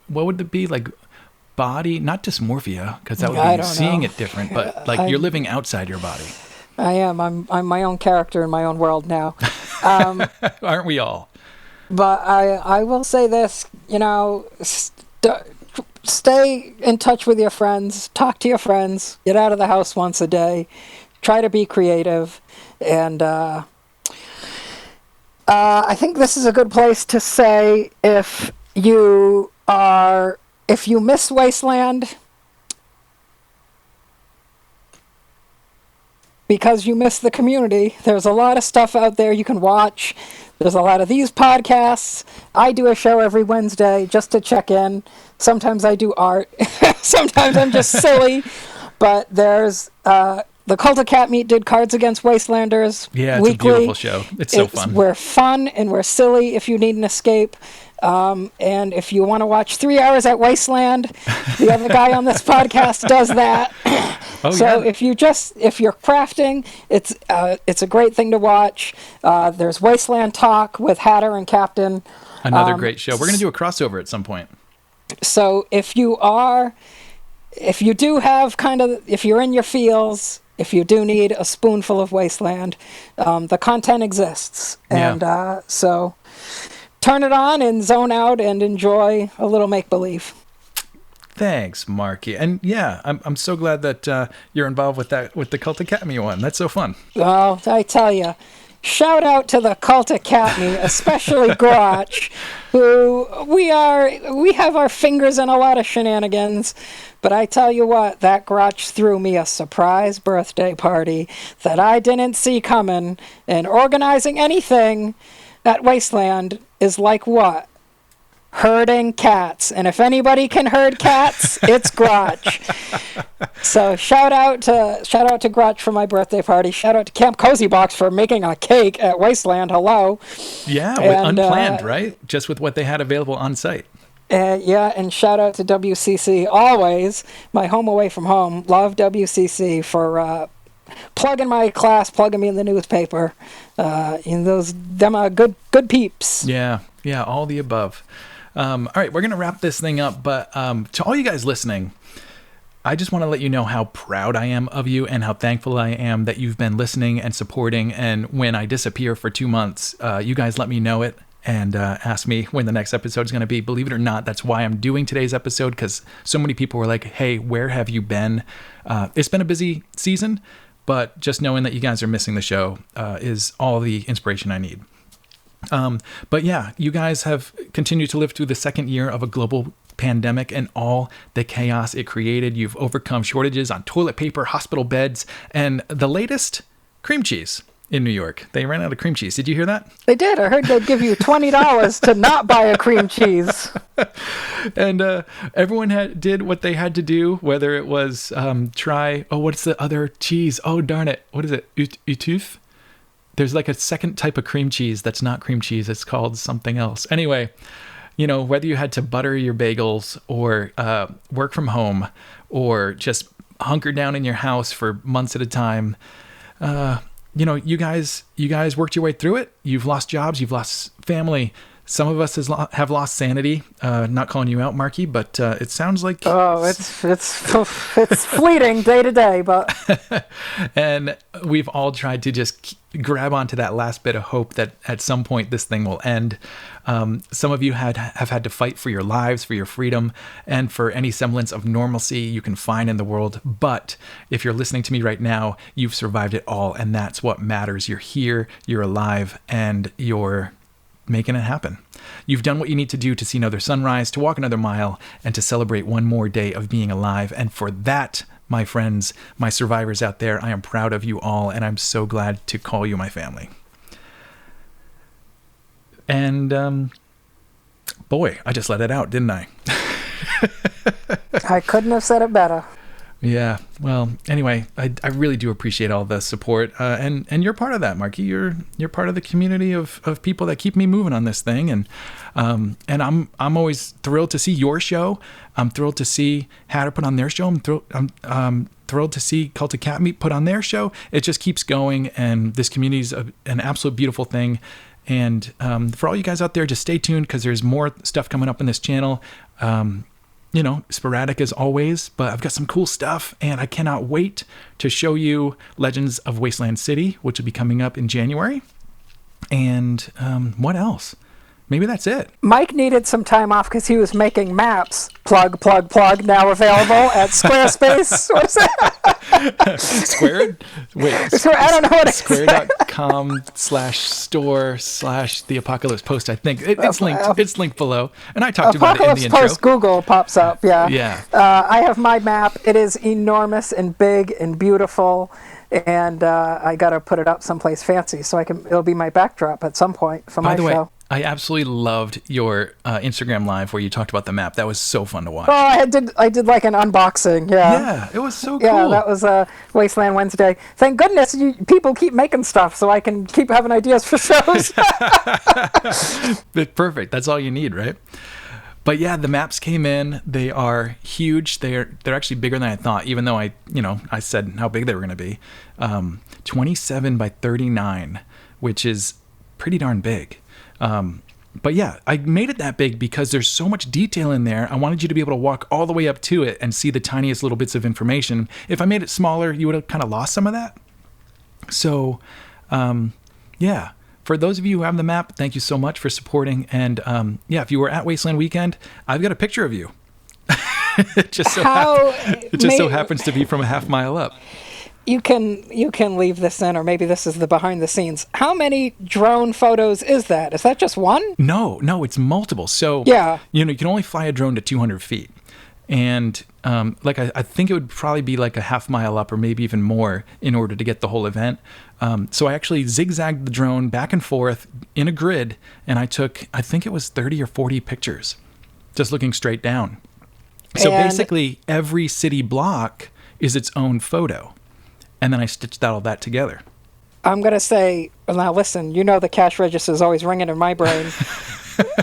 what would it be, like body, not dysmorphia, because that would be seeing it different, but like you're living outside your body. I am. I'm my own character in my own world now. Aren't we all? But I will say this, stay in touch with your friends, talk to your friends, get out of the house once a day, try to be creative, and I think this is a good place to say if you miss Wasteland because you miss the community, there's a lot of stuff out there you can watch. There's a lot of these podcasts. I do a show every Wednesday just to check in. Sometimes I do art. Sometimes I'm just silly. But there's the Cult of Cat Meat did Cards Against Wastelanders Yeah, it's weekly. a beautiful show. It's so fun. We're fun and we're silly if you need an escape. And if you want to watch 3 hours at Wasteland, the other guy on this podcast does that. If you're crafting, it's a great thing to watch. There's Wasteland Talk with Hatter and Captain. Another great show. We're going to do a crossover at some point. So if you're in your feels, if you do need a spoonful of Wasteland, the content exists. And so turn it on and zone out and enjoy a little make-believe. Thanks, Marky. And yeah, I'm so glad that you're involved with the Cult of Cat Meat one. That's so fun. Well, I tell you, shout out to the Cult of Cat Meat, especially Grotch, who we have our fingers in a lot of shenanigans. But I tell you what, that Grotch threw me a surprise birthday party that I didn't see coming. And organizing anything at Wasteland is like what? Herding cats. And if anybody can herd cats, it's Grotch. So shout out to Grotch for my birthday party. Shout out to Camp Cozy Box for making a cake at Wasteland. Hello. Yeah, unplanned, right? Just with what they had available on site. And shout out to WCC always. My home away from home. Love WCC for plugging my class, plugging me in the newspaper. Them are good peeps. Yeah, all the above. All right, we're going to wrap this thing up, but to all you guys listening, I just want to let you know how proud I am of you and how thankful I am that you've been listening and supporting. And when I disappear for 2 months, you guys let me know it and ask me when the next episode is going to be. Believe it or not, that's why I'm doing today's episode, because so many people were like, hey, where have you been? It's been a busy season, but just knowing that you guys are missing the show is all the inspiration I need. But yeah, you guys have continued to live through the second year of a global pandemic and all the chaos it created. You've overcome shortages on toilet paper, hospital beds, and the latest, cream cheese in New York. They ran out of cream cheese. Did you hear that? They did. I heard they'd give you $20 to not buy a cream cheese. And everyone did what they had to do, whether it was what's the other cheese? Oh, darn it. What is it? Utuf? There's like a second type of cream cheese that's not cream cheese. It's called something else. Anyway, whether you had to butter your bagels or work from home or just hunker down in your house for months at a time, you guys worked your way through it. You've lost jobs. You've lost family. Some of us have lost sanity. Not calling you out, Marky, but it sounds like it's fleeting day to day. But and we've all tried to just grab onto that last bit of hope that at some point this thing will end. Some of you have had to fight for your lives, for your freedom, and for any semblance of normalcy you can find in the world. But if you're listening to me right now, you've survived it all, and that's what matters. You're here, you're alive, and you're making it happen. You've done what you need to do to see another sunrise, to walk another mile, and to celebrate one more day of being alive. And for that, my friends, my survivors out there. I am proud of you all, and I'm so glad to call you my family. And boy, I just let it out, didn't I? I couldn't have said it better. Yeah. Well, anyway, I really do appreciate all the support, and you're part of that, Marky. You're part of the community of people that keep me moving on this thing, and I'm always thrilled to see your show. I'm thrilled to see Hatter put on their show. I'm thrilled to see Cult of Cat Meat put on their show. It just keeps going, and this community is an absolute beautiful thing. And for all you guys out there, just stay tuned because there's more stuff coming up in this channel. Sporadic as always, but I've got some cool stuff, and I cannot wait to show you Legends of Wasteland City, which will be coming up in January. And what else? Maybe that's it. Mike needed some time off because he was making maps. Plug, now available at Squarespace. What's that? Squared? Wait. I don't know what it is. Square.com/store/the Apocalypse Post, I think. It's linked. It's linked below. And I talked about it in the intro. Apocalypse Post Google pops up, yeah. Yeah. I have my map. It is enormous and big and beautiful. And I got to put it up someplace fancy so it'll be my backdrop at some point for my show. By the way, I absolutely loved your Instagram live where you talked about the map. That was so fun to watch. Oh, I did like an unboxing. Yeah, it was so cool. Yeah, that was Wasteland Wednesday. Thank goodness people keep making stuff so I can keep having ideas for shows. Perfect. That's all you need, right? But yeah, the maps came in. They are huge. They're actually bigger than I thought, even though I said how big they were going to be. 27 by 39, which is pretty darn big. But yeah, I made it that big because there's so much detail in there. I wanted you to be able to walk all the way up to it and see the tiniest little bits of information. If I made it smaller, you would have kind of lost some of that. So, yeah. For those of you who have the map, thank you so much for supporting. And if you were at Wasteland Weekend, I've got a picture of you. It just so happens to be from a half mile up. You can leave this in, or maybe this is the behind the scenes. How many drone photos is that? Is that just one? No, it's multiple. So yeah, you can only fly a drone to 200 feet. And I think it would probably be like a half mile up or maybe even more in order to get the whole event. So I actually zigzagged the drone back and forth in a grid, and I took, I think it was 30 or 40 pictures just looking straight down. So basically every city block is its own photo. And then I stitched all that together. I'm going to say, now listen, the cash register is always ringing in my brain.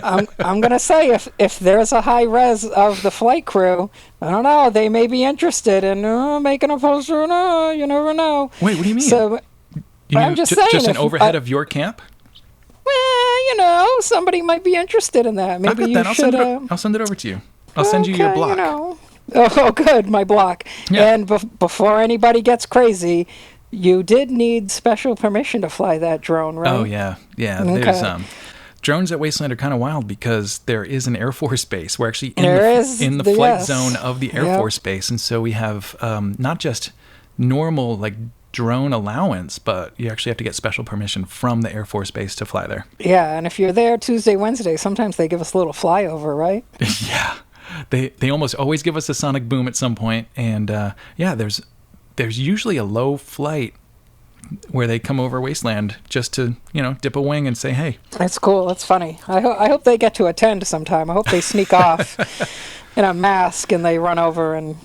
I'm going to say if there's a high res of the flight crew, I don't know, they may be interested in making a poster. No, you never know. Wait, what do you mean? So, I'm just saying. Just an overhead of your camp? Well, somebody might be interested in that. Maybe you should. I'll send it over to you. I'll send you your block. Oh, good, my block. Yeah. And before anybody gets crazy, you did need special permission to fly that drone, right? Oh, yeah. Yeah, okay. There's drones at Wasteland are kind of wild because there is an Air Force base. We're actually in the flight zone of the Air Force base. And so we have not just normal like drone allowance, but you actually have to get special permission from the Air Force base to fly there. Yeah, and if you're there Tuesday, Wednesday, sometimes they give us a little flyover, right? Yeah. They almost always give us a sonic boom at some point, and there's usually a low flight where they come over Wasteland just to dip a wing and say hey. That's cool. That's funny. I hope they get to attend sometime. I hope they sneak off in a mask and they run over and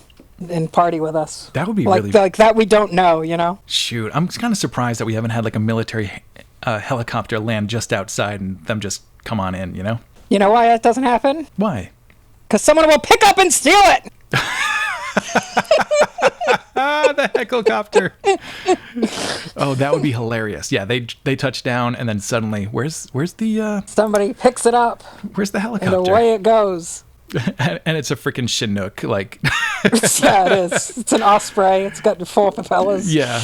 party with us. That would be like that. We don't know. Shoot, I'm kind of surprised that we haven't had like a military helicopter land just outside and them just come on in. You know why that doesn't happen? Why? Because someone will pick up and steal it. The helicopter. Oh, that would be hilarious. Yeah, they touch down and then suddenly, where's the somebody picks it up. Where's the helicopter? And away it goes. and it's a freaking Chinook, like. Yeah, it is. It's an Osprey. It's got 4 propellers. Yeah.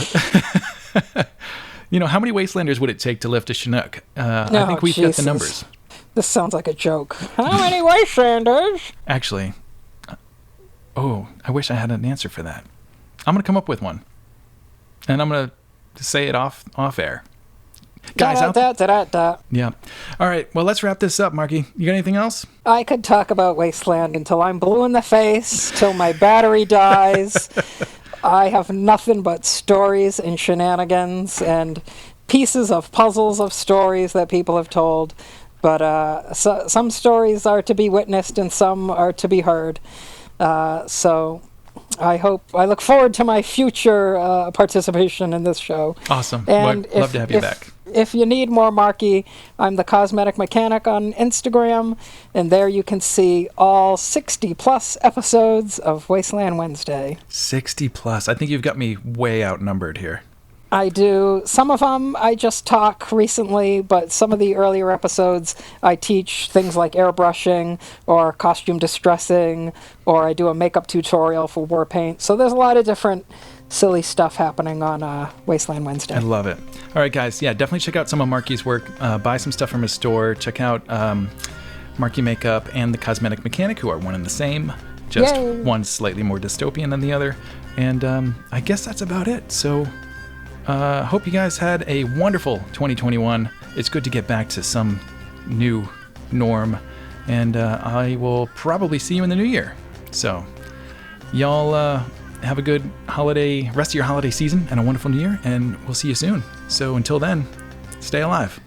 How many Wastelanders would it take to lift a Chinook? I think we've got the numbers. This sounds like a joke. How many Wastelanders? Actually, I wish I had an answer for that. I'm going to come up with one. And I'm going to say it off air. Guys, yeah. All right, well, let's wrap this up, Marky. You got anything else? I could talk about Wasteland until I'm blue in the face, till my battery dies. I have nothing but stories and shenanigans and pieces of puzzles of stories that people have told. But some stories are to be witnessed and some are to be heard. So I look forward to my future participation in this show. Awesome. And love to have you back. If you need more Marky, I'm the Cosmetic Mechanic on Instagram, and there you can see all 60-plus episodes of Wasteland Wednesday. 60-plus. I think you've got me way outnumbered here. I do. Some of them I just talk recently, but some of the earlier episodes I teach things like airbrushing or costume distressing, or I do a makeup tutorial for war paint. So there's a lot of different silly stuff happening on Wasteland Wednesday. I love it. All right, guys. Yeah, definitely check out some of Marky's work. Buy some stuff from his store. Check out Marky Makeup and the Cosmetic Mechanic, who are one and the same. Just Yay. One slightly more dystopian than the other. And I guess that's about it. So hope you guys had a wonderful 2021. It's good to get back to some new norm. And I will probably see you in the new year. So y'all have a good rest of your holiday season and a wonderful new year. And we'll see you soon. So until then, stay alive.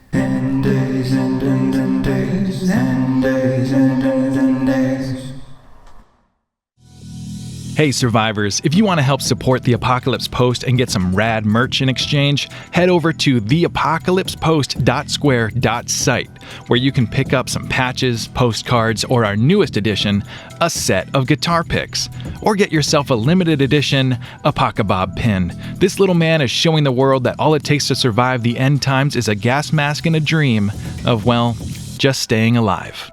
Hey survivors, if you want to help support The Apocalypse Post and get some rad merch in exchange, head over to theapocalypsepost.square.site, where you can pick up some patches, postcards, or our newest edition, a set of guitar picks. Or get yourself a limited edition Apocabob pin. This little man is showing the world that all it takes to survive the end times is a gas mask and a dream of, well, just staying alive.